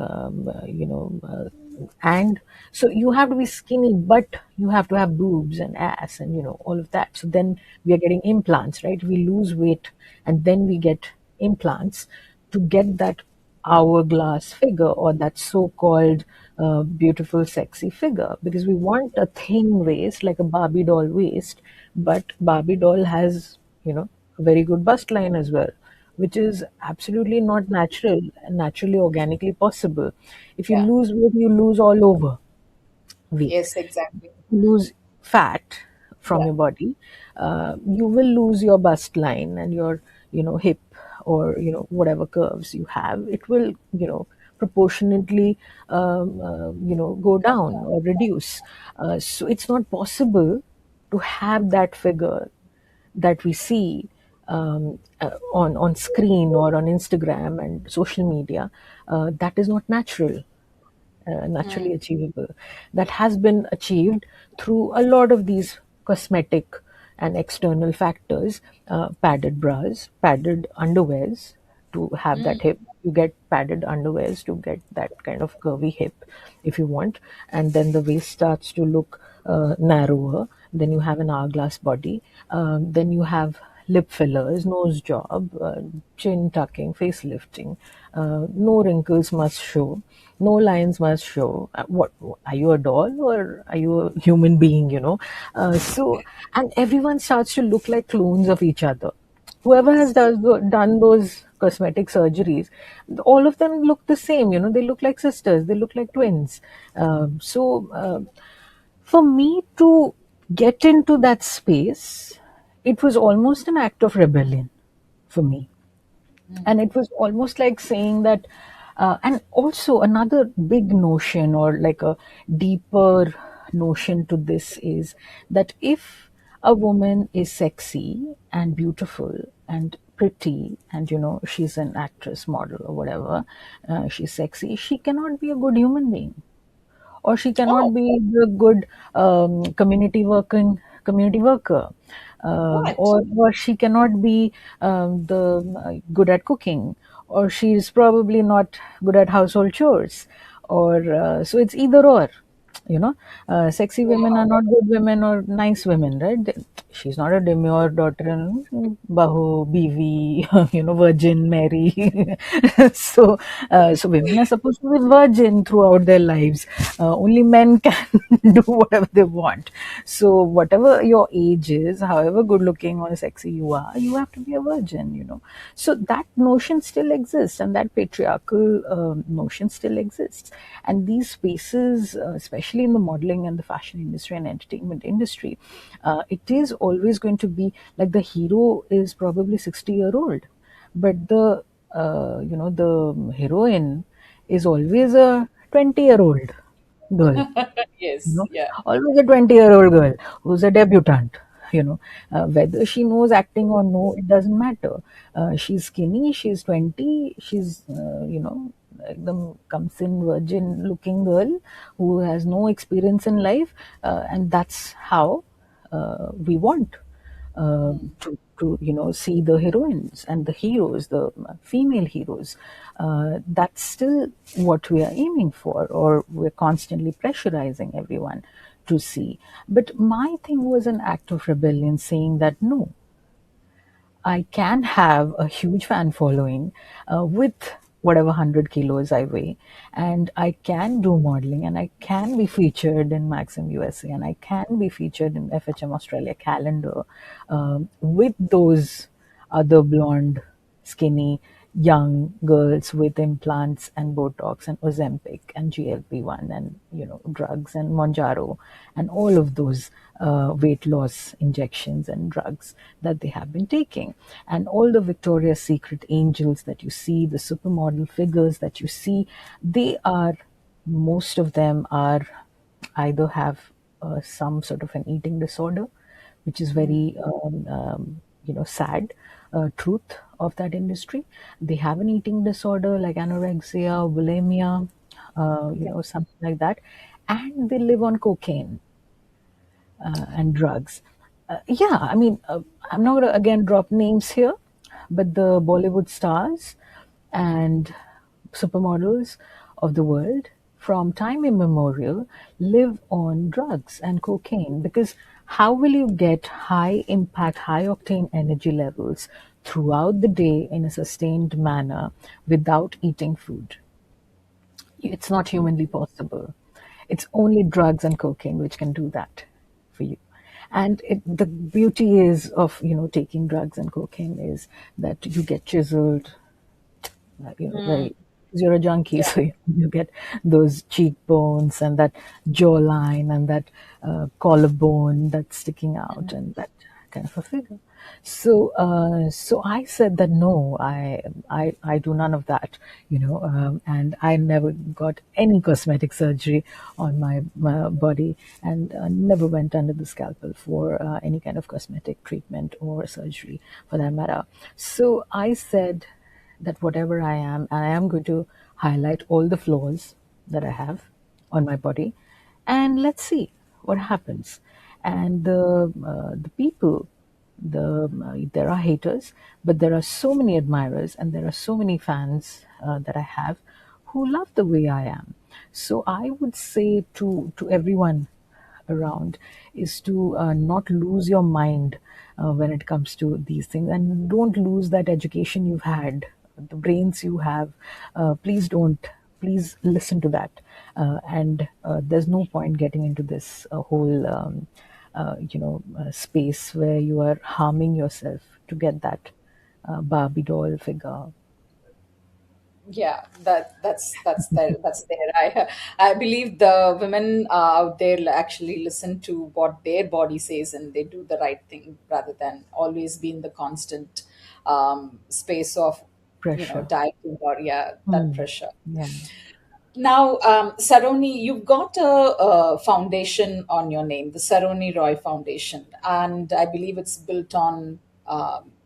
and so you have to be skinny, but you have to have boobs and ass and all of that. So then we are getting implants, right? We lose weight and then we get implants to get that hourglass figure, or that so-called beautiful sexy figure, because we want a thin waist like a Barbie doll waist, but Barbie doll has a very good bust line as well, which is absolutely not natural and naturally organically possible. If you Yeah. lose weight, you lose all over weight. Yes, exactly. Lose fat from Yeah. your body, you will lose your bust line and your hip, or whatever curves you have. It will proportionately go Come down down. or reduce. So it's not possible to have that figure that we see on screen or on Instagram and social media, that is not natural, naturally achievable. That has been achieved through a lot of these cosmetic and external factors, padded bras, padded underwears to have that hip. You get padded underwears to get that kind of curvy hip if you want. And then the waist starts to look narrower. Then you have an hourglass body. Then you have lip fillers, nose job, chin tucking, facelifting. No wrinkles must show, no lines must show. What are you, a doll or are you a human being? So, and everyone starts to look like clones of each other. Whoever has done those cosmetic surgeries, all of them look the same. They look like sisters. They look like twins. For me to get into that space, it was almost an act of rebellion for me. And it was almost like saying that, and also another big notion, or like a deeper notion to this, is that if a woman is sexy and beautiful and pretty, and she's an actress, model, or whatever, she's sexy, she cannot be a good human being, or she Oh, cannot be the good community worker, what? or she cannot be the good at cooking, or she's probably not good at household chores, or so it's either or. Sexy women are Wow. not good women or nice women, right? She's not a demure daughter, bahu, bivi, virgin Mary. So women are supposed to be virgin throughout their lives. Only men can do whatever they want. So whatever your age is, however good looking or sexy you are, you have to be a virgin. So that notion still exists, and that patriarchal notion still exists. And these spaces, especially in the modeling and the fashion industry and entertainment industry, it is always going to be like the hero is probably 60-year-old, but the heroine is always a 20-year-old girl. you Yes, know yeah. Always a 20-year-old girl who's a debutante. Whether she knows acting or no, it doesn't matter. She's skinny, she's 20, she's the comes in virgin looking girl who has no experience in life, and that's how we want to see the heroines and the heroes, the female heroes. That's still what we are aiming for, or we're constantly pressurizing everyone to see. But my thing was an act of rebellion, saying that no, I can have a huge fan following with whatever 100 kilos I weigh, and I can do modeling, and I can be featured in Maxim USA, and I can be featured in FHM Australia calendar with those other blonde, skinny, young girls with implants and Botox and Ozempic and GLP-1 and drugs and Monjaro and all of those weight loss injections and drugs that they have been taking, and all the Victoria's Secret angels that you see, the supermodel figures that you see, they are, most of them are, either have some sort of an eating disorder, which is very sad truth of that industry. They have an eating disorder like anorexia, bulimia, something like that, and they live on cocaine and drugs. Yeah, I mean, I'm not going to again drop names here, but the Bollywood stars and supermodels of the world from time immemorial live on drugs and cocaine, because how will you get high impact, high octane energy levels throughout the day in a sustained manner without eating food? It's not humanly possible. It's only drugs and cocaine which can do that for you. And the beauty is of taking drugs and cocaine is that you get chiseled, Mm, very, because you're a junkie, yeah. so you get those cheekbones and that jawline and that collarbone that's sticking out, and that kind of a figure. So I said that no, I do none of that, and I never got any cosmetic surgery on my body, and never went under the scalpel for any kind of cosmetic treatment or surgery for that matter. So I said that whatever I am, and I am going to highlight all the flaws that I have on my body, and let's see what happens. And the people, there are haters, but there are so many admirers, and there are so many fans that I have who love the way I am. So I would say to everyone around is to not lose your mind when it comes to these things, and don't lose that education you've had, the brains you have. Please don't, please listen to that. And there's no point getting into this whole space where you are harming yourself to get that Barbie doll figure. Yeah, that's there. I believe the women out there actually listen to what their body says, and they do the right thing rather than always be in the constant space of Pressure. dieting, or yeah, that Hmm. pressure. Yeah. Now, Saroni, you've got a foundation on your name, the Saroni Roy Foundation, and I believe it's built on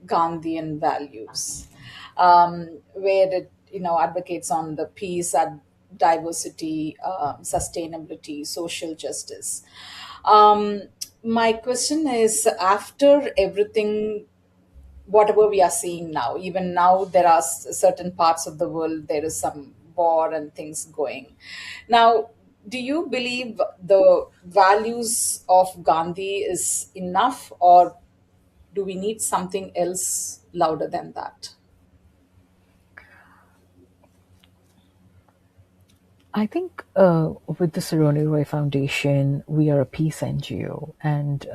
Gandhian values, where it advocates on the peace and diversity, sustainability, social justice. Um, my question is, after everything, whatever we are seeing now, even now there are certain parts of the world, there is some war and things going now. Do you believe the values of Gandhi is enough, or do we need something else louder than that? I think with the Saroni Roy Foundation, we are a peace NGO, and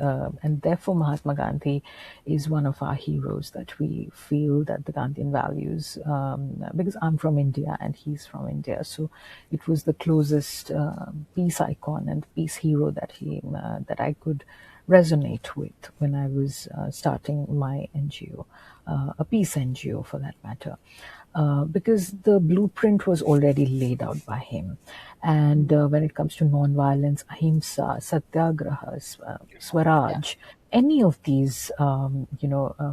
therefore Mahatma Gandhi is one of our heroes. That we feel that the Gandhian values, because I'm from India and he's from India, so it was the closest peace icon and peace hero that I could resonate with when I was starting my NGO, a peace NGO for that matter, because the blueprint was already laid out by him. And when it comes to non-violence, ahimsa, satyagraha, Yeah. swaraj, any of these,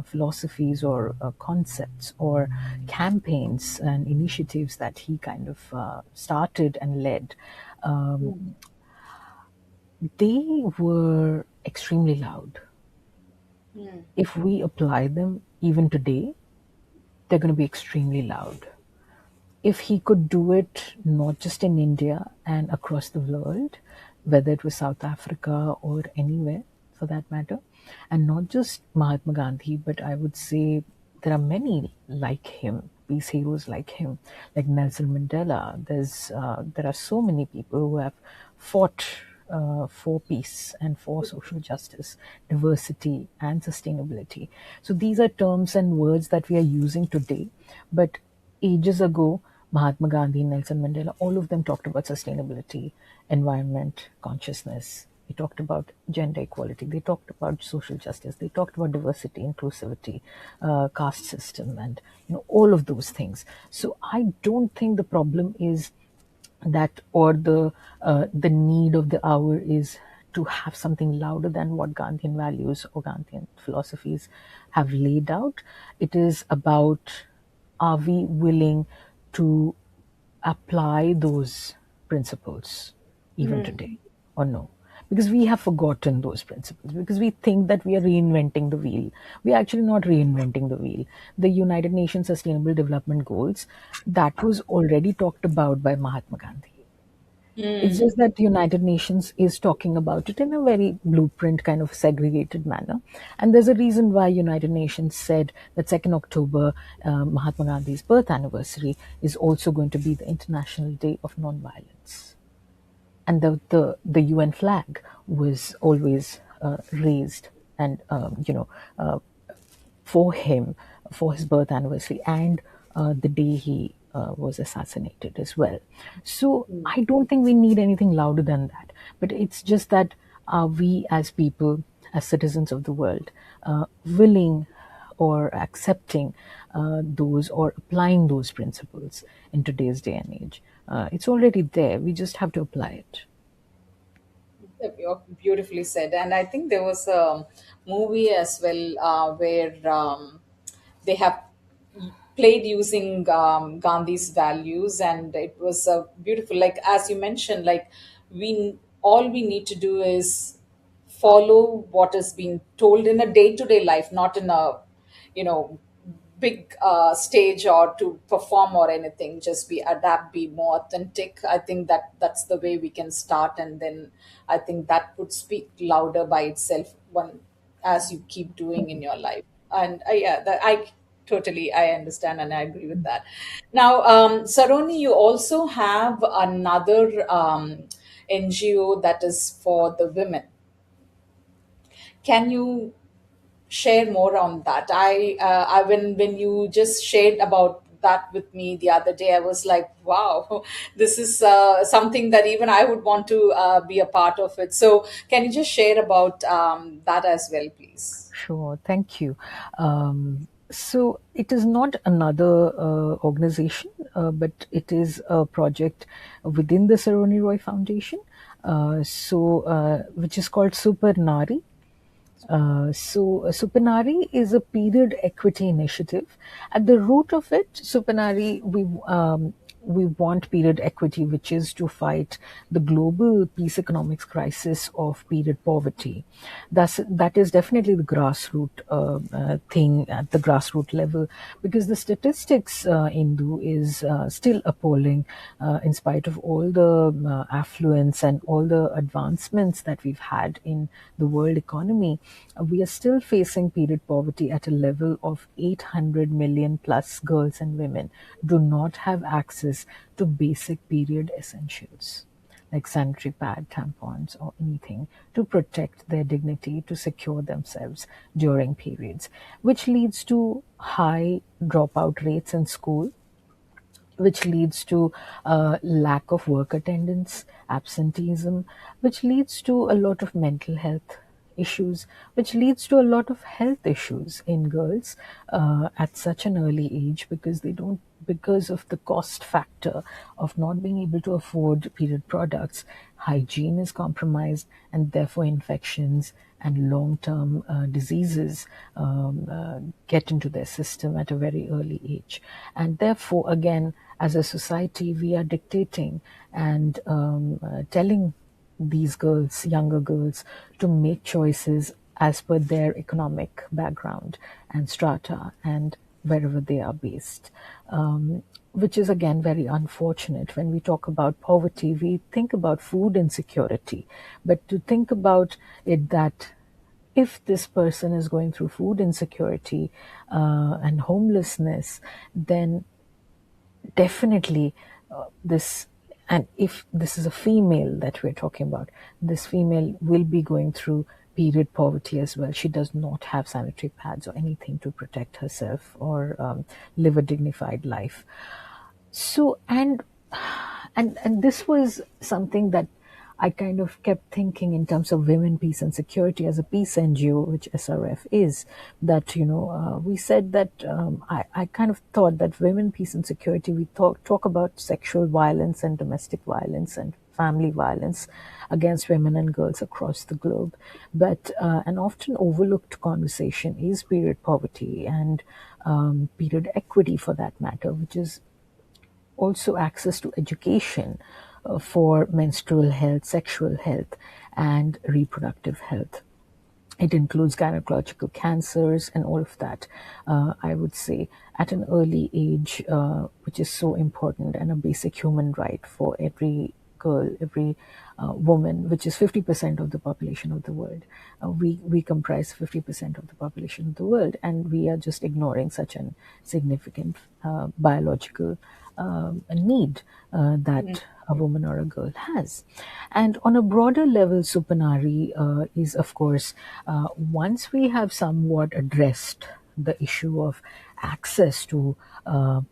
philosophies or concepts or campaigns and initiatives that he kind of started and led, they were extremely loud. If we apply them even today, they're going to be extremely loud. If he could do it not just in India and across the world, whether it was South Africa or anywhere for that matter, and not just Mahatma Gandhi, but I would say there are many like him, peace heroes like him, like Nelson Mandela. There are so many people who have fought for peace and for social justice, diversity, and sustainability. So these are terms and words that we are using today, but ages ago, Mahatma Gandhi, Nelson Mandela, all of them talked about sustainability, environment, consciousness. They talked about gender equality. They talked about social justice. They talked about diversity, inclusivity, caste system, and all of those things. So I don't think the problem is that, or the need of the hour is to have something louder than what Gandhian values or Gandhian philosophies have laid out. It is about, are we willing to apply those principles even today or no? Because we have forgotten those principles, because we think that we are reinventing the wheel. We are actually not reinventing the wheel. The United Nations Sustainable Development Goals, that was already talked about by Mahatma Gandhi. It's just that the United Nations is talking about it in a very blueprint kind of segregated manner. And there's a reason why United Nations said that 2nd October, Mahatma Gandhi's birth anniversary, is also going to be the International Day of Nonviolence. And the UN flag was always raised and, for him, for his birth anniversary, and the day he was assassinated as well. So I don't think we need anything louder than that. But it's just that we as people as citizens of the world, willing or accepting those or applying those principles in today's day and age. It's already there. We just have to apply it. Beautifully said. And I think there was a movie as well where they have played using Gandhi's values, and it was beautiful. Like as you mentioned, like we all we need to do is follow what is being told in a day-to-day life, not in a you know big stage or to perform or anything. Just be adapt, be more authentic. I think that that's the way we can start, and then I think that would speak louder by itself when as you keep doing in your life. And yeah, that I totally I understand and I agree with that. Now, Saroni, you also have another NGO that is for the women. Can you share more on that? I when you just shared about that with me the other day, I was like, wow, this is something that even I would want to be a part of it. So, can you just share about that as well, please? Sure, thank you. So it is not another organization, but it is a project within the Saroni Roy Foundation, which is called Super Naari. Super Naari is a period equity initiative. At the root of it, Super Naari, we want period equity, which is to fight the global peace economics crisis of period poverty. That is definitely the grassroots thing at the grassroots level, because the statistics, Indu, is still appalling, in spite of all the affluence and all the advancements that we've had in the world economy. We are still facing period poverty at a level of 800 million plus girls and women do not have access to basic period essentials like sanitary pad, tampons, or anything to protect their dignity, to secure themselves during periods, which leads to high dropout rates in school, which leads to lack of work attendance, absenteeism, which leads to a lot of mental health issues, which leads to a lot of health issues in girls at such an early age, because they don't, because of the cost factor of not being able to afford period products. Hygiene is compromised, and therefore infections and long-term diseases get into their system at a very early age. And therefore, again, as a society, we are dictating and telling these girls, younger girls, to make choices as per their economic background and strata and wherever they are based. Which is again very unfortunate. When we talk about poverty, we think about food insecurity, but to think about it that if this person is going through food insecurity and homelessness, then definitely this, and if this is a female that we're talking about, this female will be going through period poverty as well. She does not have sanitary pads or anything to protect herself or live a dignified life. So and this was something that I kind of kept thinking in terms of women, peace and security as a peace NGO, which SRF is. That we said that I kind of thought that women, peace and security, we talk about sexual violence and domestic violence and family violence against women and girls across the globe, but an often overlooked conversation is period poverty and period equity, for that matter, which is also access to education for menstrual health, sexual health, and reproductive health. It includes gynecological cancers and all of that, I would say, at an early age, which is so important and a basic human right for every girl, every woman, which is 50% of the population of the world. We comprise 50% of the population of the world, and we are just ignoring such a significant biological need that a woman or a girl has. And on a broader level, Supanari is, of course, once we have somewhat addressed the issue of access to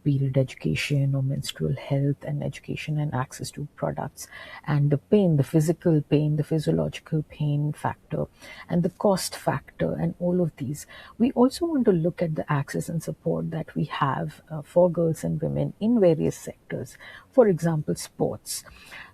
period education or menstrual health and education and access to products, and the pain, the physical pain, the physiological pain factor, and the cost factor, and all of these. We also want to look at the access and support that we have for girls and women in various sectors. For example, sports.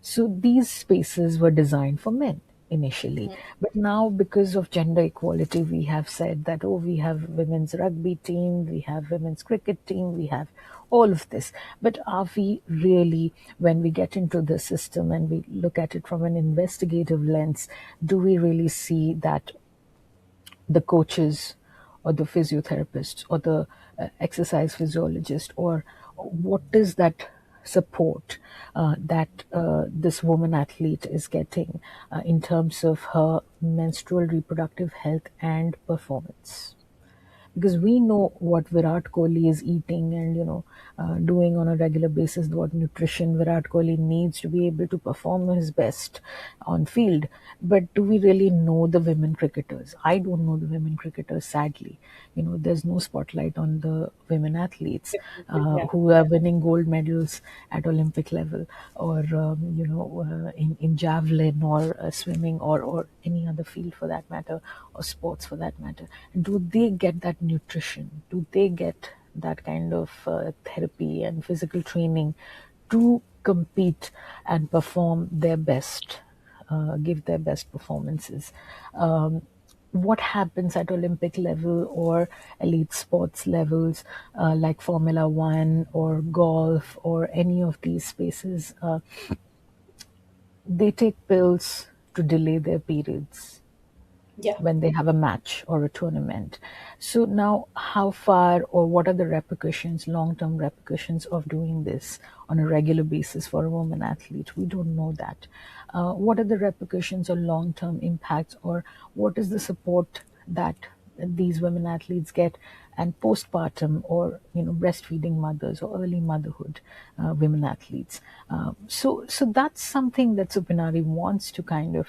So these spaces were designed for men initially, but now because of gender equality, we have said that, oh, we have women's rugby team, we have women's cricket team, we have all of this. But are we really, when we get into the system and we look at it from an investigative lens, do we really see that the coaches or the physiotherapists or the exercise physiologist, or what is that support that this woman athlete is getting in terms of her menstrual reproductive health and performance? Because we know what Virat Kohli is eating and doing on a regular basis, what nutrition Virat Kohli needs to be able to perform his best on field. But do we really know the women cricketers? I don't know the women cricketers, sadly. There's no spotlight on the women athletes Yeah. who are winning gold medals at Olympic level, or in javelin, or swimming, or any other field for that matter, or sports for that matter. Do they get that nutrition? Do they get that kind of therapy and physical training to compete and perform their best, give their best performances? What happens at Olympic level or elite sports levels, like Formula One or golf or any of these spaces? They take pills to delay their periods Yeah. when they have a match or a tournament. So now, how far, or what are the repercussions, long-term repercussions of doing this on a regular basis for a woman athlete? We don't know that. What are the repercussions or long-term impacts, or what is the support that these women athletes get, and postpartum, or breastfeeding mothers or early motherhood women athletes? So that's something that Super Naari wants to kind of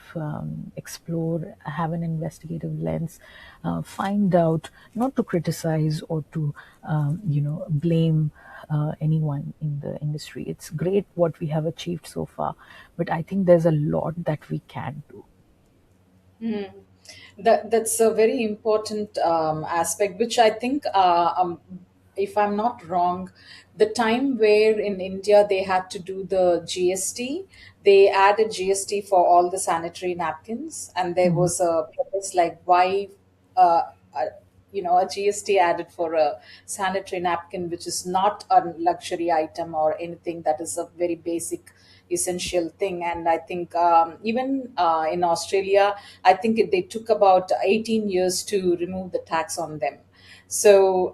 explore, have an investigative lens, find out, not to criticize or to blame anyone in the industry. It's great what we have achieved so far, but I think there's a lot that we can do. That's a very important aspect, which I think, if I'm not wrong, the time where in India they had to do the GST, they added GST for all the sanitary napkins, and there Mhm. was a protest like why. Uh, uh, a GST added for a sanitary napkin, which is not a luxury item or anything, that is a very basic essential thing. And I think, even in Australia, I think they took about 18 years to remove the tax on them. So,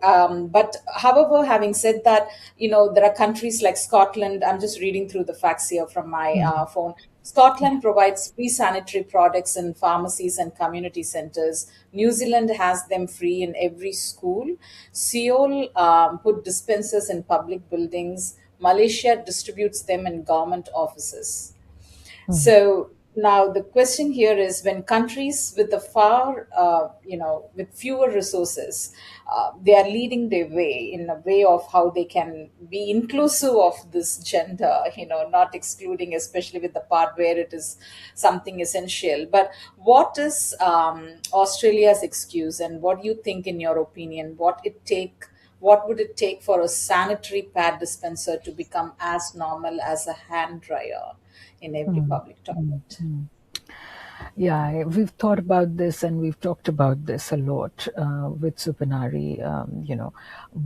but however, having said that, there are countries like Scotland. I'm just reading through the facts here from my Mhm. phone. Yeah. Scotland provides free sanitary products in pharmacies and community centers. New Zealand has them free in every school. Seoul put dispensers in public buildings. Malaysia distributes them in government offices. Mhm. So now the question here is, when countries with a with fewer resources, they are leading their way in a way of how they can be inclusive of this gender, not excluding, especially with the part where it is something essential. But what is Australia's excuse, and what do you think, in your opinion, what would it take for a sanitary pad dispenser to become as normal as a hand dryer in every Mhm. public Mhm. toilet? Mhm. Yeah, we've thought about this and we've talked about this a lot with Supinari.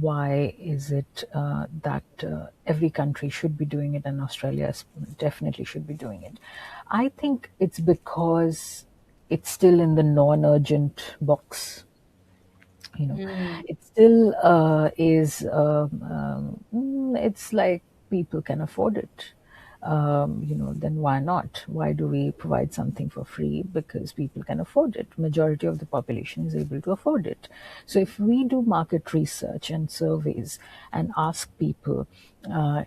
Why is it that every country should be doing it and Australia definitely should be doing it? I think it's because it's still in the non-urgent box. you know Mm. it still is it's like people can afford it. Then why not? Why do we provide something for free? Because people can afford it. Majority of the population is able to afford it. So if we do market research and surveys and ask people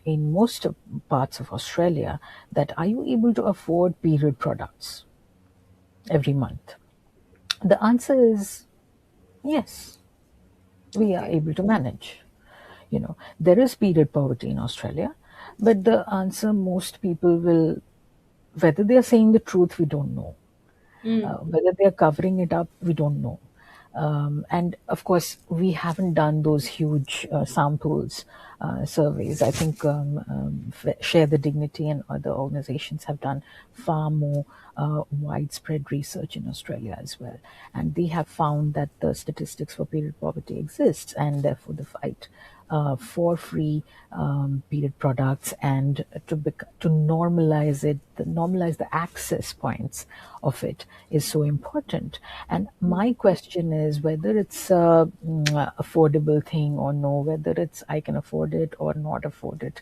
in most of parts of Australia, that are you able to afford period products every month, the answer is yes. we are Okay. able to manage. There is period poverty in Australia, but the answer most people will, whether they are saying the truth, we don't know. Whether they're covering it up, we don't know. And of course, we haven't done those huge samples surveys. I think Share the Dignity and other organizations have done far more widespread research in Australia as well. And they have found that the statistics for period poverty exists, and therefore the fight for free period products and to normalize it, normalize the access points of it is so important. And my question is whether it's a affordable thing or no, whether it's I can afford it or not afford it.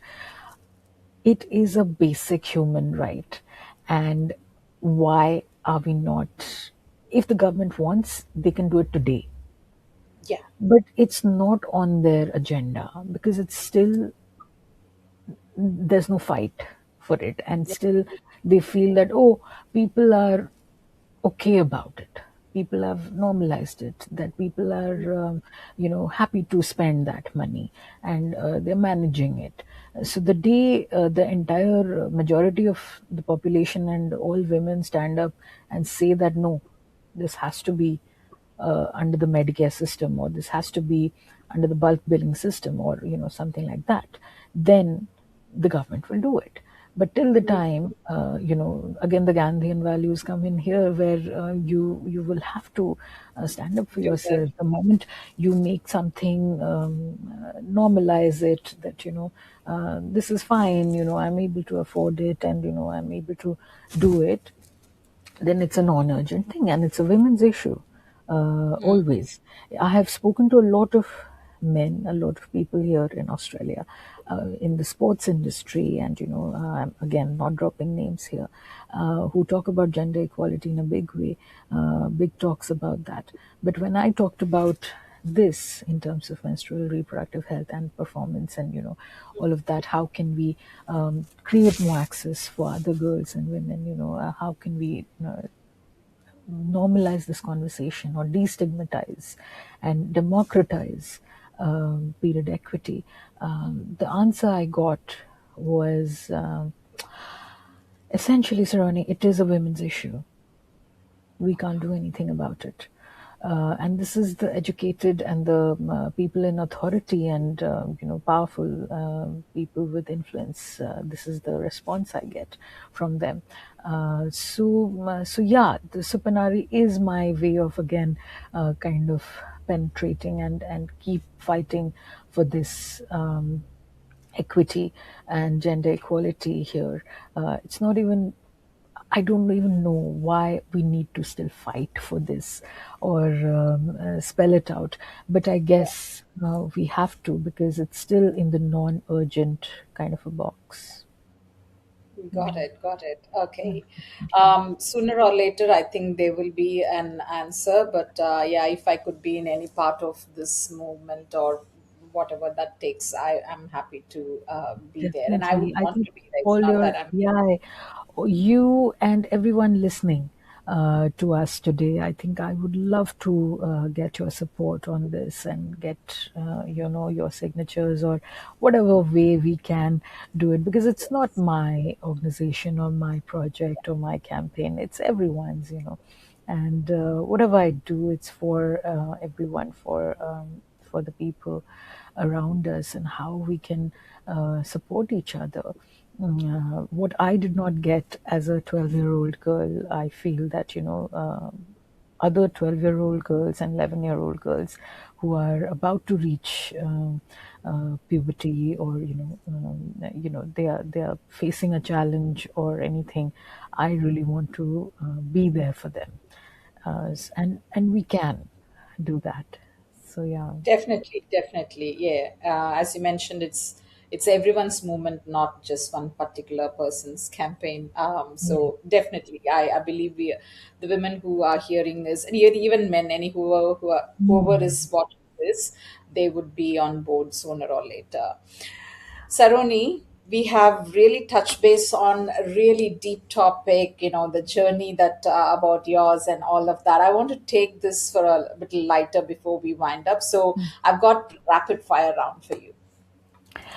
It is a basic human right, and why are we not? If the government wants, they can do it today, Yeah. but it's not on their agenda because it's still, there's no fight for it, and Yeah. still they feel that, oh, people are okay about it, people have normalized it, that people are happy to spend that money, and they're managing it. So the day the entire majority of the population and all women stand up and say that no, this has to be under the Medicare system, or this has to be under the bulk billing system, or something like that, then the government will do it. But till the time, again, the Gandhian values come in here, where you will have to stand up for Do that. yourself. The moment you make something, normalize it, that this is fine. I'm able to afford it, and I'm able to do it, then it's a non-urgent thing, and it's a women's issue. Always, I have spoken to a lot of men, a lot of people here in Australia, in the sports industry, and I'm again not dropping names here, who talk about gender equality in a big way, big talks about that. But when I talked about this in terms of menstrual reproductive health and performance, and all of that, how can we create more access for other girls and women, how can we normalize this conversation, or destigmatize and democratize period equity. The answer I got was essentially, Saroni, it is a women's issue. We can't do anything about it. And this is the educated and the people in authority, and powerful people with influence. This is the response I get from them. So yeah, the Super Naari is my way of, again, kind of penetrating and keep fighting for this. Equity and gender equality here. It's not even, I don't even know why we need to still fight for this, or spell it out. But I Yeah. guess we have to, because it's still in the non urgent kind of a box. Got it, got it. Okay. Unfortunately. Sooner or later, I think there will be an answer. But yeah, if I could be in any part of this movement or whatever that takes, I am happy to be there. And I Definitely. would I want think to be there. It's all not your, that I'm. yeah, you and everyone listening to us today, I think I would love to get your support on this, and get, your signatures, or whatever way we can do it, because it's not my organization or my project or my campaign, it's everyone's, and whatever I do, it's for everyone, for the people around us, and how we can support each other. What I did not get as a 12-year-old girl, I feel that, other 12-year-old girls and 11-year-old girls who are about to reach puberty, or they are facing a challenge or anything, I really want to be there for them, and we can do that. So yeah. Definitely, definitely, yeah. As you mentioned, it's everyone's movement, not just one particular person's campaign. Yeah. So definitely, I believe the women who are hearing this, and even men, any whoever Mm. is watching this, they would be on board sooner or later. Saroni, we have really touched base on a really deep topic, the journey that about yours and all of that. I want to take this for a little lighter before we wind up. So I've got rapid fire round for you.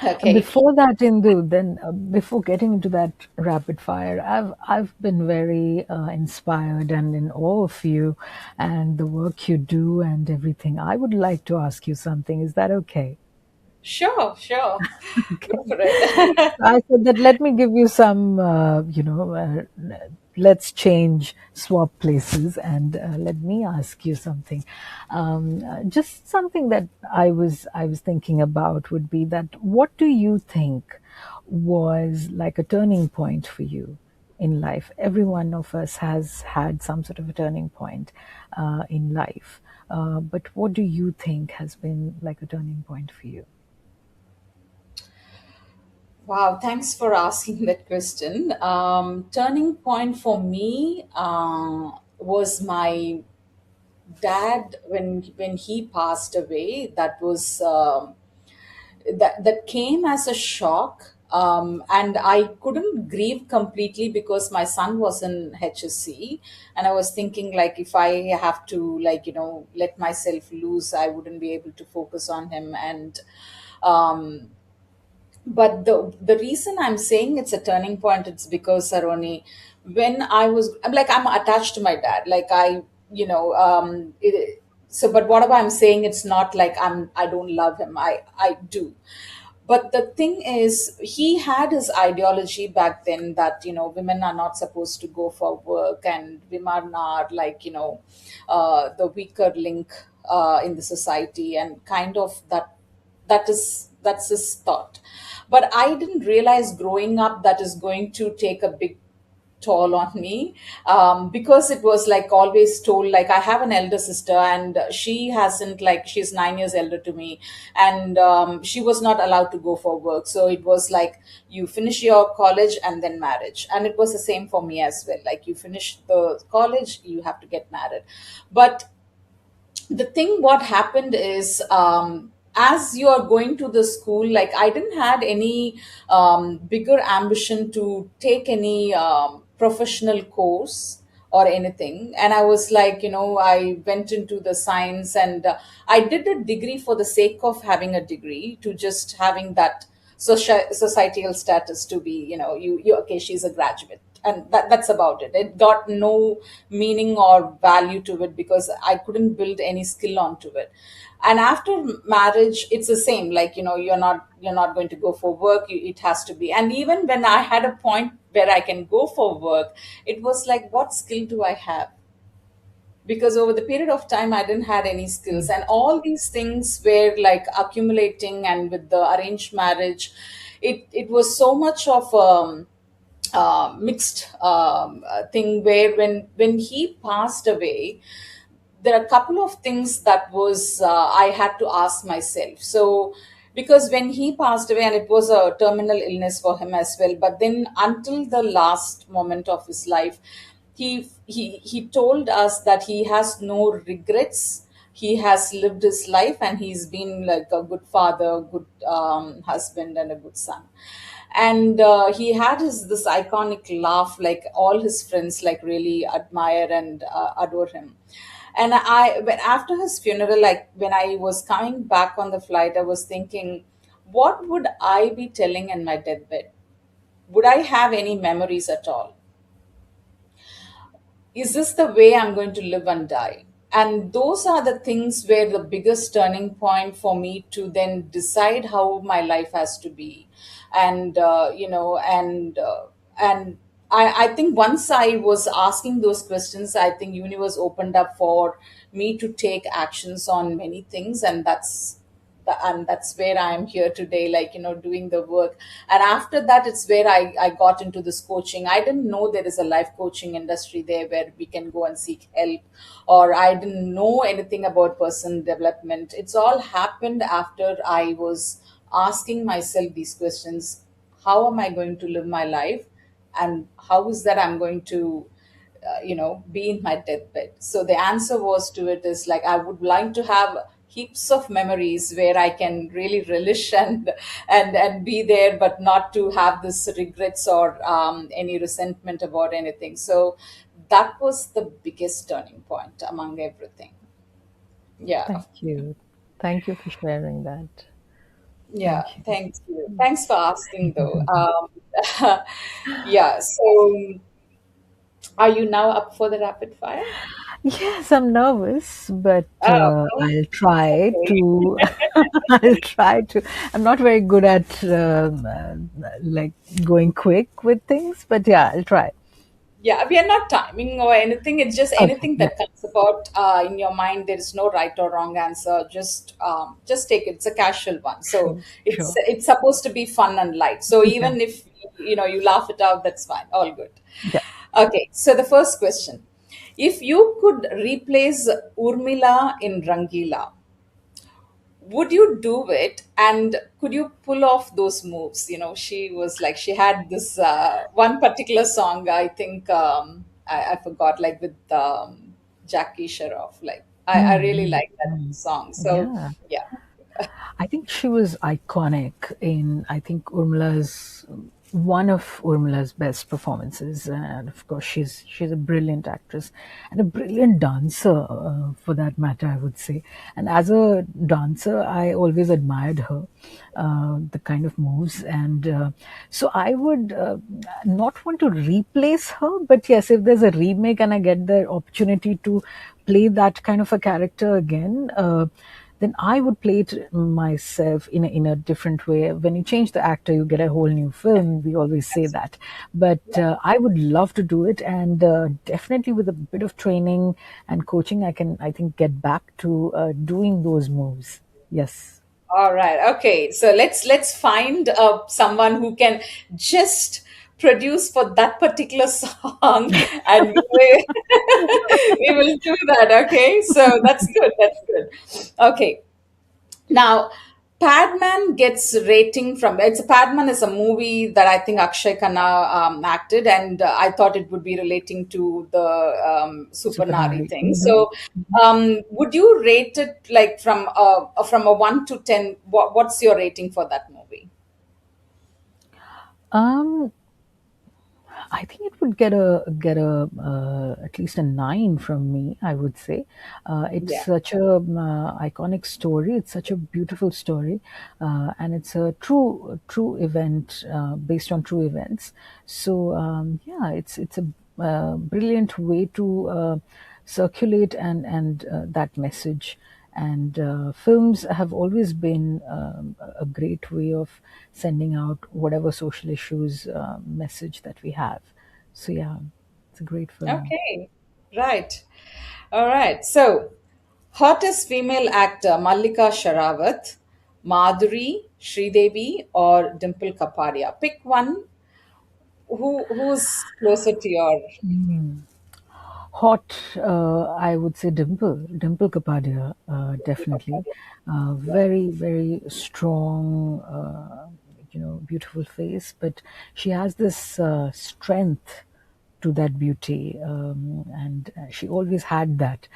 Okay. Before that, Indu, then before getting into that rapid fire, I've been very inspired and in awe of you and the work you do and everything. I would like to ask you something. Is that okay? Sure, sure. Okay. Go for it. I said that let me give you some, let's change, swap places, and let me ask you something. Just something that I was thinking about would be that what do you think was like a turning point for you in life? Every one of us has had some sort of a turning point in life, but what do you think has been like a turning point for you? Wow, thanks for asking that question. Turning point for me was my dad when he passed away. That was that came as a shock, and I couldn't grieve completely because my son was in HSC, and I was thinking like if I have to like let myself loose, I wouldn't be able to focus on him. And um, but the reason I'm saying it's a turning point, it's because Saroni, when I'm attached to my dad, like so but whatever I'm saying, it's not like I don't love him. I do. But the thing is, he had his ideology back then that women are not supposed to go for work, and women are like the weaker link in the society, and kind of that's his thought. But I didn't realize growing up that is going to take a big toll on me, because it was like always told, like I have an elder sister, and she hasn't, like she's 9 years elder to me, and she was not allowed to go for work. So it was like you finish your college and then marriage, and it was the same for me as well, like you finish the college, you have to get married. But the thing what happened is, as you are going to the school, like I didn't had any bigger ambition to take any professional course or anything. And I was like, I went into the science, and I did a degree for the sake of having a degree, to just having that societal status, to be, you okay, she's a graduate, and that's about it. It got no meaning or value to it, because I couldn't build any skill onto it. And after marriage, it's the same, like you're not going to go for work, it has to be. And even when I had a point where I can go for work, it was like, what skill do I have? Because over the period of time I didn't had any skills, and all these things were like accumulating. And with the arranged marriage, it was so much of mixed thing, where when he passed away, there are a couple of things that was I had to ask myself. So because when he passed away, and it was a terminal illness for him as well, but then until the last moment of his life, he told us that he has no regrets. He has lived his life, and he's been like a good father, good husband, and a good son. And he had this iconic laugh, like all his friends like really admire and adore him. And after his funeral, like when I was coming back on the flight, I was thinking, what would I be telling in my deathbed? Would I have any memories at all? Is this the way I'm going to live and die? And those are the things where the biggest turning point for me to then decide how my life has to be. And and I think once I was asking those questions, I think universe opened up for me to take actions on many things. And that's where I am here today, like doing the work. And after that, it's where I got into this coaching. I didn't know there is a life coaching industry there where we can go and seek help, or I didn't know anything about personal development. It's all happened after I was asking myself these questions: how am I going to live my life, and how is that I'm going to be in my deathbed? So the answer was to it is like, I would like to have heaps of memories where I can really relish and be there, but not to have this regrets or any resentment about anything. So that was the biggest turning point among everything. Yeah. Thank you. Thank you for sharing that. Yeah, Thank you. thank you. Thanks for asking, though. Yeah, so are you now up for the rapid fire? Yes, I'm nervous, but Oh, I'll it's try okay. to. I'll try to. I'm not very good at like going quick with things, but yeah, I'll try. Yeah, we are not timing or anything. It's just Okay. anything Yeah. that comes about in your mind. There is no right or wrong answer. Just take it. It's a casual one. So Sure. it's Sure. it's supposed to be fun and light. So Yeah. even if you laugh it out, that's fine. All good. Yeah. Okay. So the first question: if you could replace Urmila in Rangila, would you do it, and could you pull off those moves? She was like, she had this one particular song, I think, I forgot, like with Jackie Sharoff. Like, I really Mm, like that mm. song. So Yeah. yeah. I think she was iconic in, I think, Urmila's, one of Urmila's best performances. And of course, she's a brilliant actress and a brilliant dancer, for that matter, I would say. And as a dancer, I always admired her, the kind of moves. And so I would not want to replace her, but yes, if there's a remake and I get the opportunity to play that kind of a character again, then I would play it myself in a different way. When you change the actor, you get a whole new film. We always say that. But I would love to do it, and definitely with a bit of training and coaching, I think, get back to doing those moves. Yes. All right. Okay. So let's find someone who can just produce for that particular song, and we will do that. Okay. So that's good. That's good. Okay. Now, Padman gets rating from, it's Padman is a movie that I think Akshay Khanna acted, and I thought it would be relating to the Super Super Naari Naari. thing. So, would you rate it like from a 1 to 10? What's your rating for that movie? Um, I think it would get a at least a 9 from me. I would say it's Yeah. such a iconic story. It's such a beautiful story, and it's a true event based on true events. So yeah, it's a brilliant way to circulate and that message. And films have always been a great way of sending out whatever social issues message that we have. So yeah, it's a great film. Okay. Right. All right. So, hottest female actor: Mallika Sharawat, Madhuri, Sridevi, or Dimple Kapadia. Pick one. Who's closer to your? Hot, I would say Dimple Kapadia, definitely. Very strong, beautiful face, but she has this strength to that beauty, and she always had that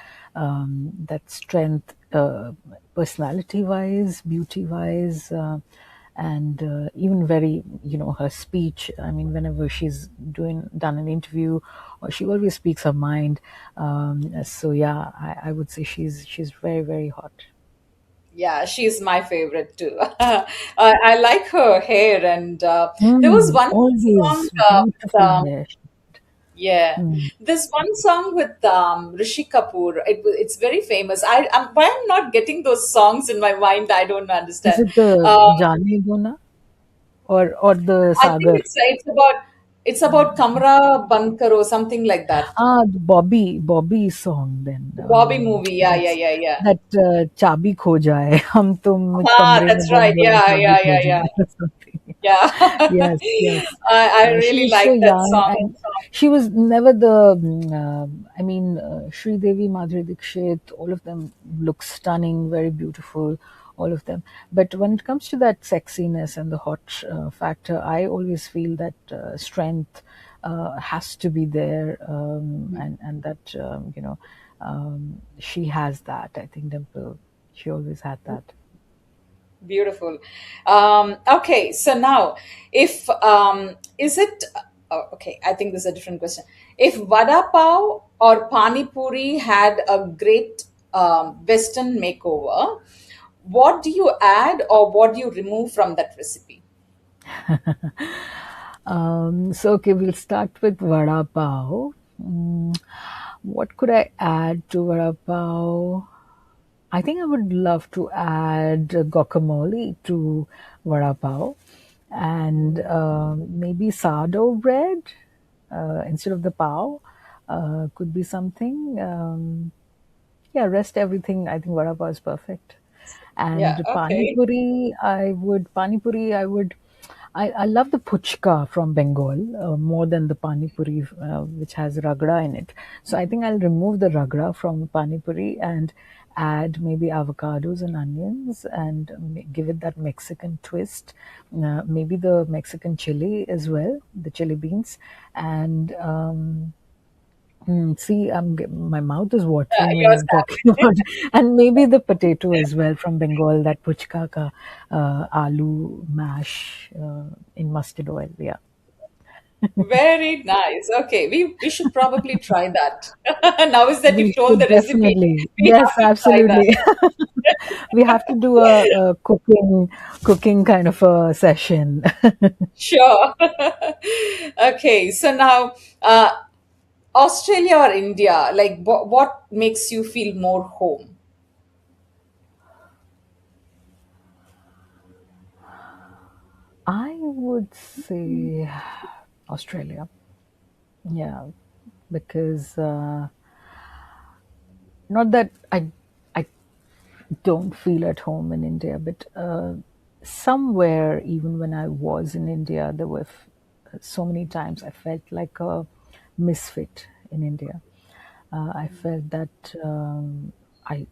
strength, personality wise, beauty wise. And even very, her speech, I mean, whenever she's done an interview, or she always speaks her mind. So yeah, I would say she's very hot. Yeah, she's my favorite too. I like her hair, and there was Mm, one song. always beautiful Um, hair. yeah, Mm. this one song with Rishi Kapoor. It's very famous. Why I'm not getting those songs in my mind, I don't Is understand. it the Uh, Jane Gona, or the I think Sagar? it's about Kamra Bankar or something like that. The Bobby song then. Bobby movie. Yeah, yeah, That's yeah, yeah. that चाबी खो जाए हम तुम Ah, कमरे में that's right. बंद और Yeah, चाबी yeah, खो yeah, yeah. जाए or something. Yeah. Yes, yes. I She really was so like that young, song. and she was never the. I mean, Sri Devi, Madhuri Dixit, all of them look stunning, very beautiful, all of them. But when it comes to that sexiness and the hot factor, I always feel that strength has to be there, and that she has that. I think Dimple. She always had that. Beautiful. Okay, so now, if is it? Oh, okay, I think this is a different question. If vada pav or pani puri had a great Western makeover, what do you add or what do you remove from that recipe? So, okay, we'll start with vada pav. What could I add to vada pav? I think I would love to add guacamole to vada pav and maybe sourdough bread instead of the pav. Could be something. Yeah, rest everything. I think vada pav is perfect. Yeah. And Okay. pani puri, I love the puchka from Bengal more than the pani puri, which has ragda in it. So I think I'll remove the ragda from pani puri and add maybe avocados and onions and give it that Mexican twist. Maybe the Mexican chili as well, the chili beans, and see, my mouth is watering when Yours. I'm talking about it. And maybe the potato as well from Bengal, that puchka ka aloo mash in mustard oil. Yeah, Very nice. Okay, we should probably try that. Now is that we you've told should the recipe, definitely. we Yes, have to try that. absolutely. We have to do a cooking kind of a session. Sure. Okay, so now Australia or India, like what makes you feel more home? I would say Australia. Yeah, because not that I don't feel at home in India, but somewhere, even when I was in India, there were so many times I felt like a misfit in India. I felt that I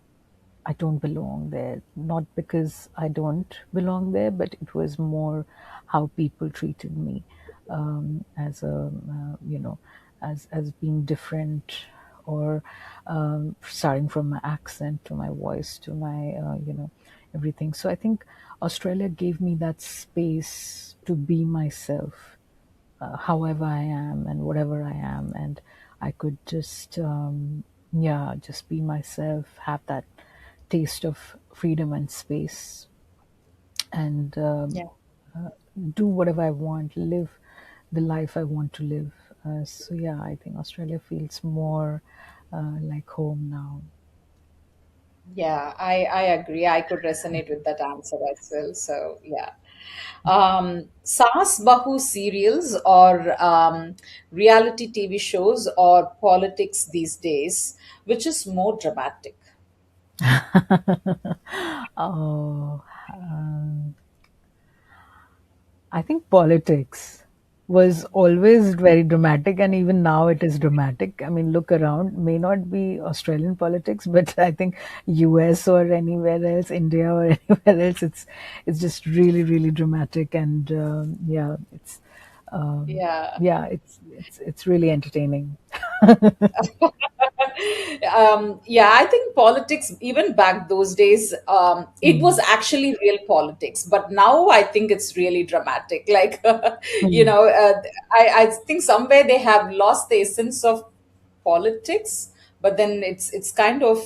I don't belong there. Not because I don't belong there, but it was more how people treated me as a as being different, or starting from my accent to my voice to my everything. So I think Australia gave me that space to be myself, however I am and whatever I am, and I could just yeah, just be myself, have that taste of freedom and space, and Yeah. do whatever I want, live the life I want to live. So yeah, I think Australia feels more like home now. Yeah, I agree. I could resonate with that answer as well. So yeah. Saas Bahu serials or reality TV shows or politics these days, which is more dramatic? Oh, I think politics was always very dramatic, and even now it is dramatic. I mean, look around, may not be Australian politics, but I think US or anywhere else, India or anywhere else, it's just really, really dramatic, and yeah, Yeah. it's really entertaining. Yeah, I think politics, even back those days, it was Mm, actually real politics. But now I think it's really dramatic. Like, mm, I think somewhere they have lost the essence of politics, but then it's kind of,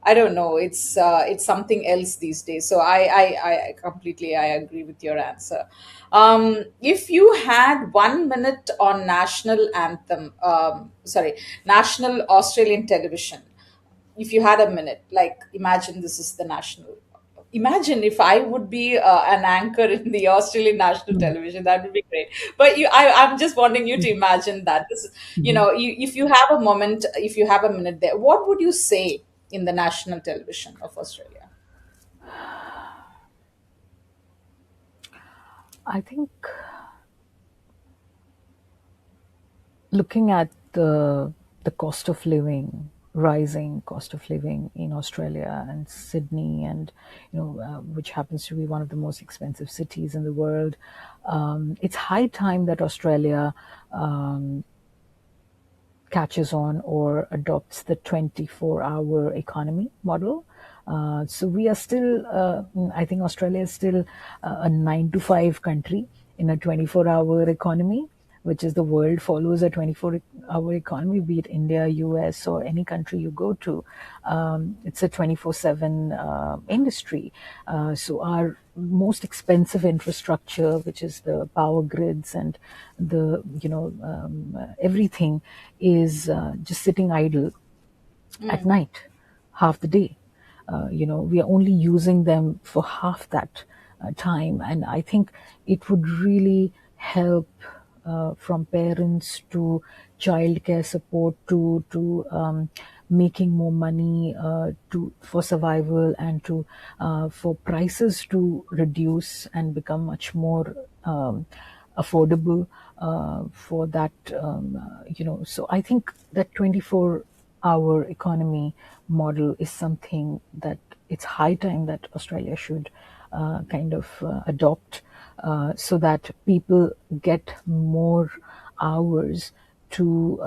I don't know, it's something else these days. So I completely I agree with your answer. If you had 1 minute on national anthem, national Australian television, if you had a minute, like imagine this is the national. Imagine if I would be an anchor in the Australian national mm, television, that would be great. But I'm just wanting you to mm, imagine that. This, mhm. if you have a moment, if you have a minute there, what would you say in the national television of Australia? I think looking at the cost of living, rising cost of living in Australia and Sydney, and which happens to be one of the most expensive cities in the world, it's high time that Australia catches on or adopts the 24-hour economy model. So we are still, I think Australia is still a 9 to 5 country in a 24-hour economy, which is the world follows a 24-hour economy, be it India, US, or any country you go to. It's a 24/7 industry. So our most expensive infrastructure, which is the power grids and the, everything, is just sitting idle at night, half the day. We are only using them for half that time, and I think it would really help from parents to childcare support to making more money to for survival, and to for prices to reduce and become much more affordable for that. So I think that 24-hour economy model is something that it's high time that Australia should kind of adopt, so that people get more hours to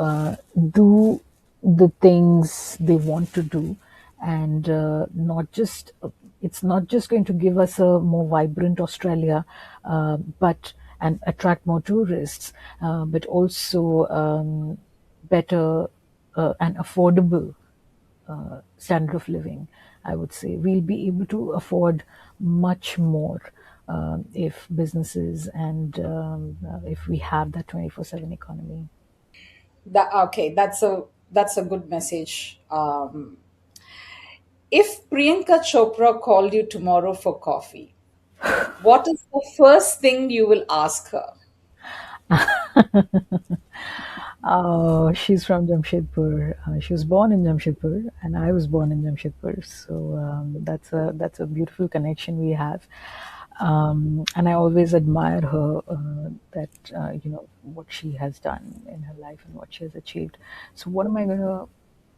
do the things they want to do, and not just it's not just going to give us a more vibrant Australia, but and attract more tourists, but also better and affordable standard of living. I would say we'll be able to afford much more if businesses and if we have that 24/7 economy. That okay, that's a good message. If Priyanka Chopra called you tomorrow for coffee, what is the first thing you will ask her? She's from Jamshedpur. She was born in Jamshedpur, and I was born in Jamshedpur. So that's a beautiful connection we have. And I always admire her, that what she has done in her life and what she has achieved. So what am I going to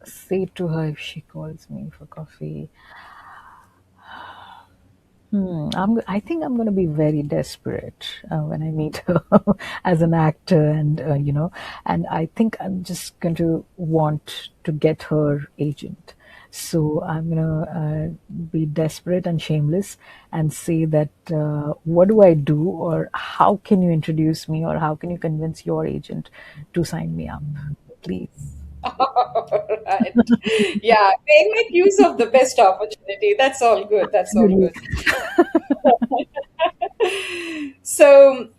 say to her if she calls me for coffee? I think I'm going to be very desperate when I meet her as an actor, and and I think I'm just going to want to get her agent. So I'm going to be desperate and shameless and say that, what do I do, or how can you introduce me, or how can you convince your agent to sign me up, please? Right. Yeah, they make use of the best opportunity. That's all good. That's all Absolutely. good. So,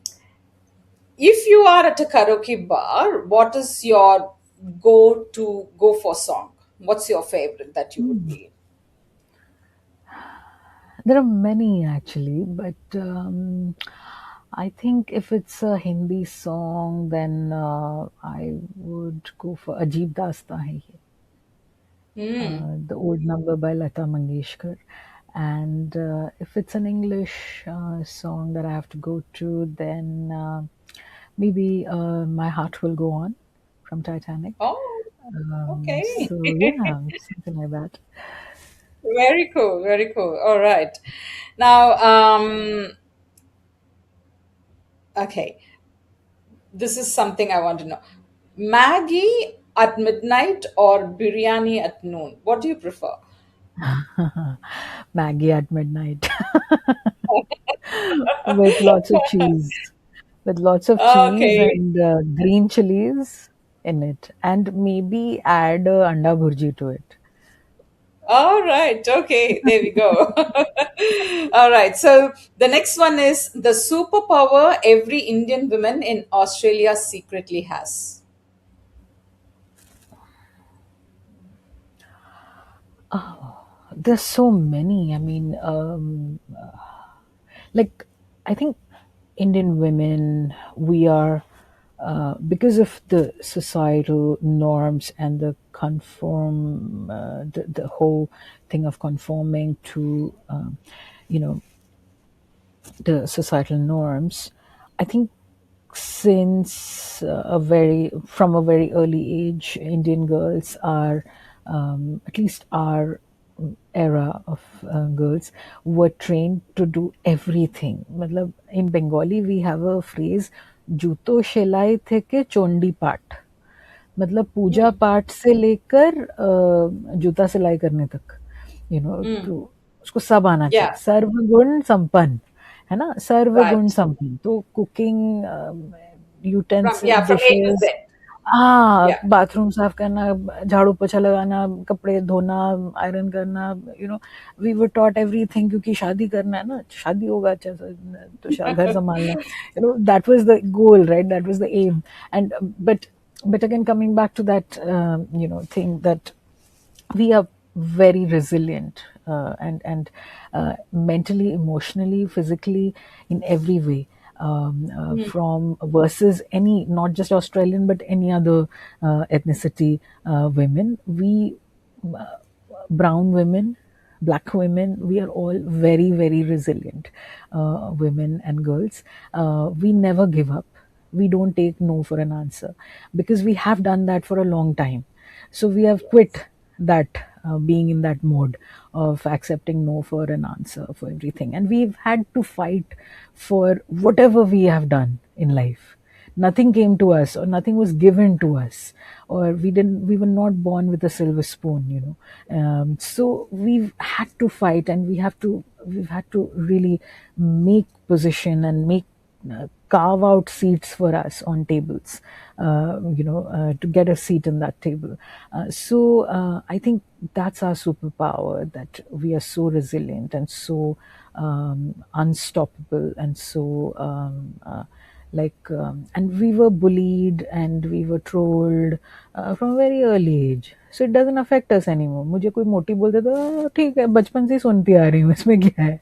if you are at a karaoke bar, what is your go for song? What's your favorite that you would be? There are many actually, but I think if it's a Hindi song, then I would go for Ajib Dasta Hai Ye, the old number by Lata Mangeshkar. And if it's an English song that I have to go to, then maybe My Heart Will Go On from Titanic. Oh, okay. So yeah, something like that. Very cool. Very cool. All right. Now, okay, this is something I want to know. Maggie at midnight or biryani at noon? What do you prefer? Maggie at midnight. With lots of cheese, with lots of cheese Okay. and green chilies in it, and maybe add anda bhurji to it. All right. Okay. There we go. All right. So the next one is the superpower every Indian woman in Australia secretly has. There's so many. I mean, like, I think Indian women, we are, because of the societal norms and the the whole thing of conforming to, you know, the societal norms. I think since from a very early age, Indian girls are, at least our era of girls, were trained to do everything. मतलब in Bengali we have a phrase, जूतो शिलाई থেকে चोंडी पाठ, मतलब पूजा पाठ से लेकर जूता सिलाई करने तक. Mm. तो उसको सब आना चाहिए, Yeah. सर्वगुण संपन्न, है ना? सर्वगुण Right. संपन्न, तो cooking, From utensil, yeah, from A to dishes, Z. हाँ, Yeah. बाथरूम साफ करना, झाड़ू पोछा लगाना, कपड़े धोना, आयरन करना, वी वर टॉट एवरीथिंग, क्योंकि शादी करना है ना, शादी होगा अच्छा सा, तो घर संभालना है, that was the goal, right? That was the aim. And but again, coming back to that thing, that we are very resilient, and mentally, emotionally, physically, in every way, Mm. from versus any, not just Australian but any other ethnicity, women, we, brown women, black women, we are all very, very resilient, women and girls. We never give up. We don't take no for an answer, because we have done that for a long time. So we have quit that, being in that mode of accepting no for an answer for everything, and we've had to fight for whatever we have done in life. Nothing came to us, or nothing was given to us, or we were not born with a silver spoon, so we've had to fight, and we've had to really make position, and make, carve out seats for us on tables, to get a seat in that table. So I think that's our superpower, that we are so resilient and so, unstoppable, and so, and we were bullied and we were trolled, from a very early age, so it doesn't affect us anymore. मुझे कोई मोटी बोलते तो, ठीक है, बचपन से ही सुनती आ रही हूँ, इसमें क्या है?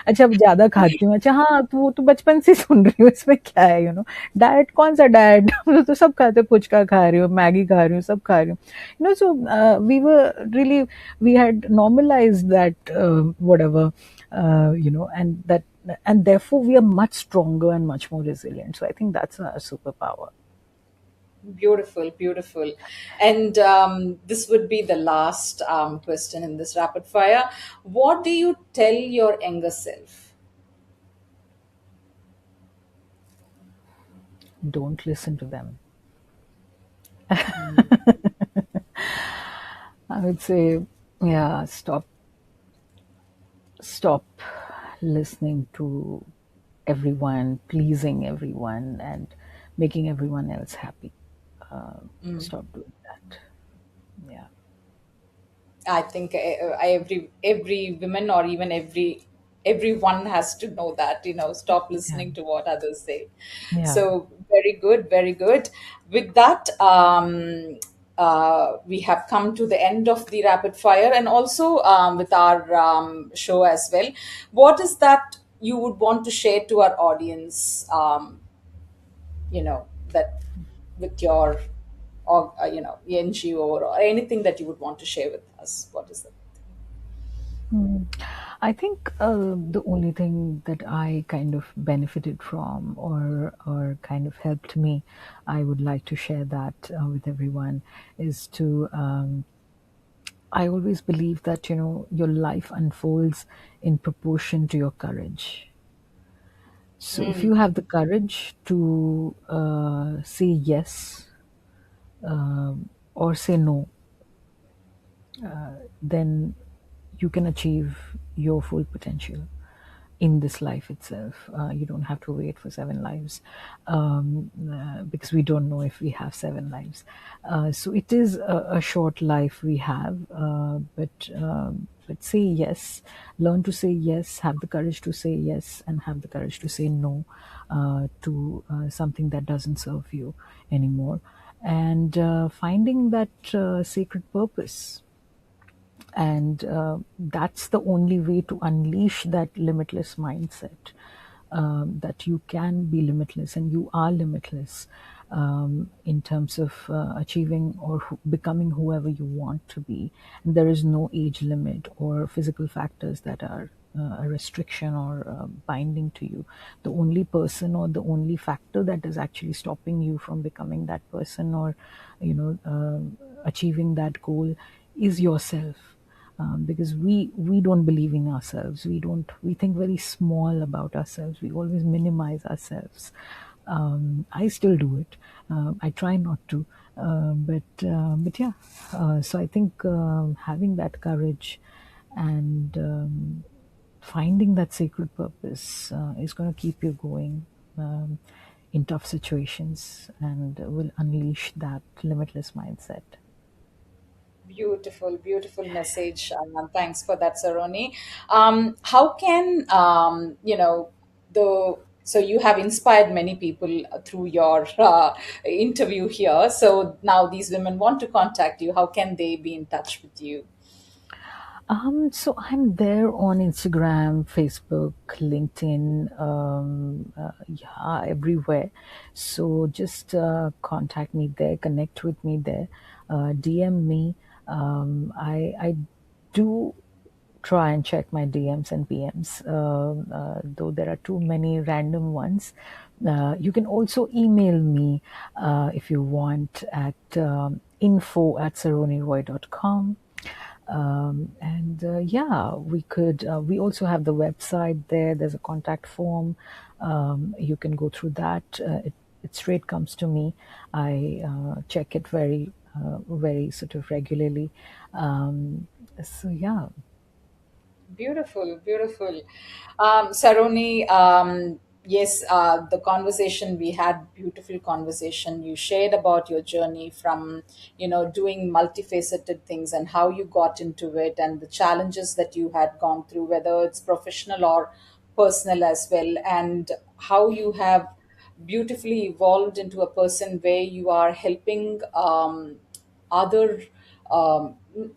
अच्छा, अब ज्यादा खाती हूँ, अच्छा हाँ, तो वो तो बचपन से ही सुन रही हूँ, इसमें क्या है? डाइट कौन सा डाइट? तो सब खाते, पुचका खा रही हूँ, मैगी खा रही हूँ, सब खा रही हूँ, so we were really, we had normalized that, whatever, and that, and therefore we are much stronger and much more resilient. So I think that's a superpower. Beautiful, beautiful. And this would be the last question in this rapid fire. What do you tell your younger self? Don't listen to them. I would say, yeah, stop listening to everyone, pleasing everyone, and making everyone else happy. Stop doing that. Yeah. I think every woman, or even everyone has to know that, stop Yeah. listening to what others say. Yeah. So very good, very good. With that, we have come to the end of the rapid fire, and also with our show as well. What is that you would want to share to our audience? That with your, or NGO, or anything that you would want to share with us. What is that? Hmm. I think, the only thing that I kind of benefited from, or kind of helped me, I would like to share that, with everyone, is to, I always believe that, your life unfolds in proportion to your courage. So if you have the courage to, say yes, or say no, then you can achieve your full potential in this life itself. You don't have to wait for 7 lives, because we don't know if we have 7 lives. So it is a short life we have, but say yes, learn to say yes, have the courage to say yes, and have the courage to say no, to, something that doesn't serve you anymore, and, finding that, sacred purpose. And, that's the only way to unleash that limitless mindset, that you can be limitless and you are limitless, in terms of, achieving or becoming whoever you want to be. And there is no age limit or physical factors that are, a restriction or, binding to you. The only person or the only factor that is actually stopping you from becoming that person, or, achieving that goal, is yourself. Because we don't believe in ourselves, we think very small about ourselves, we always minimize ourselves. I still do it. I try not to, but yeah. So I think, having that courage and finding that sacred purpose is going to keep you going in tough situations and will unleash that limitless mindset. Beautiful, beautiful message. Thanks for that, Saroni. How can the so you have inspired many people through your interview here. So now these women want to contact you. How can they be in touch with you? So I'm there on Instagram, Facebook, LinkedIn, yeah, everywhere. So just contact me there, connect with me there, DM me. I do try and check my DMs and PMs, though there are too many random ones. You can also email me if you want at info@saroniroy.com. And yeah, we also have the website there. There's a contact form. You can go through that. It straight comes to me. I check it very sort of regularly. So yeah. Beautiful, beautiful. Saroni, yes, the conversation we had, beautiful conversation. You shared about your journey from, doing multifaceted things and how you got into it and the challenges that you had gone through, whether it's professional or personal as well, and how you have beautifully evolved into a person where you are helping other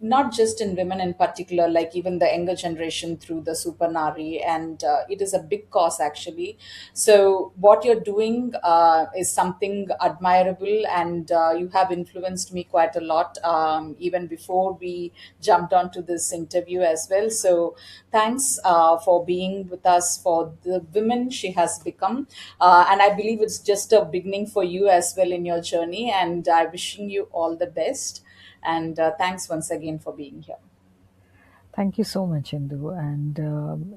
not just in women in particular, like even the younger generation through the Super Naari, and it is a big cause actually. So what you're doing is something admirable, and you have influenced me quite a lot, even before we jumped onto this interview as well. So thanks for being with us for the women she has become, and I believe it's just a beginning for you as well in your journey. And I wishing you all the best. And thanks once again for being here. Thank you so much, Indu. And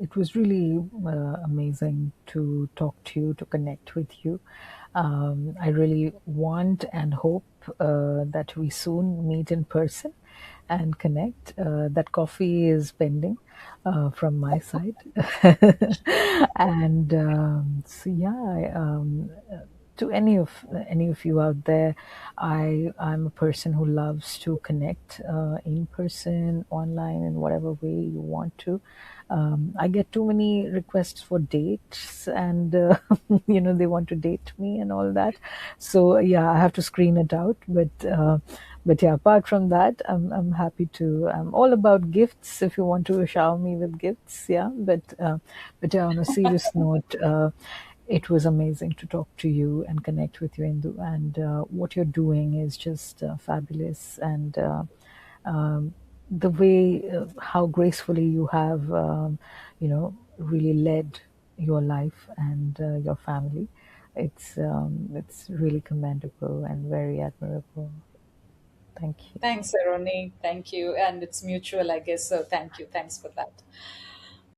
it was really amazing to talk to you, to connect with you. I really want and hope that we soon meet in person and connect. That coffee is pending from my side. And so, yeah, to any of you out there, I'm a person who loves to connect in person, online, in whatever way you want to. I get too many requests for dates, and they want to date me and all that. So yeah, I have to screen it out. But yeah, apart from that, I'm happy to. I'm all about gifts. If you want to shower me with gifts, yeah. But yeah, on a serious note, it was amazing to talk to you and connect with you, Indu. And what you're doing is just fabulous. And the way how gracefully you have, really led your life and your family. It's really commendable and very admirable. Thank you. Thanks, Aroni. Thank you. And it's mutual, I guess. So thank you. Thanks for that.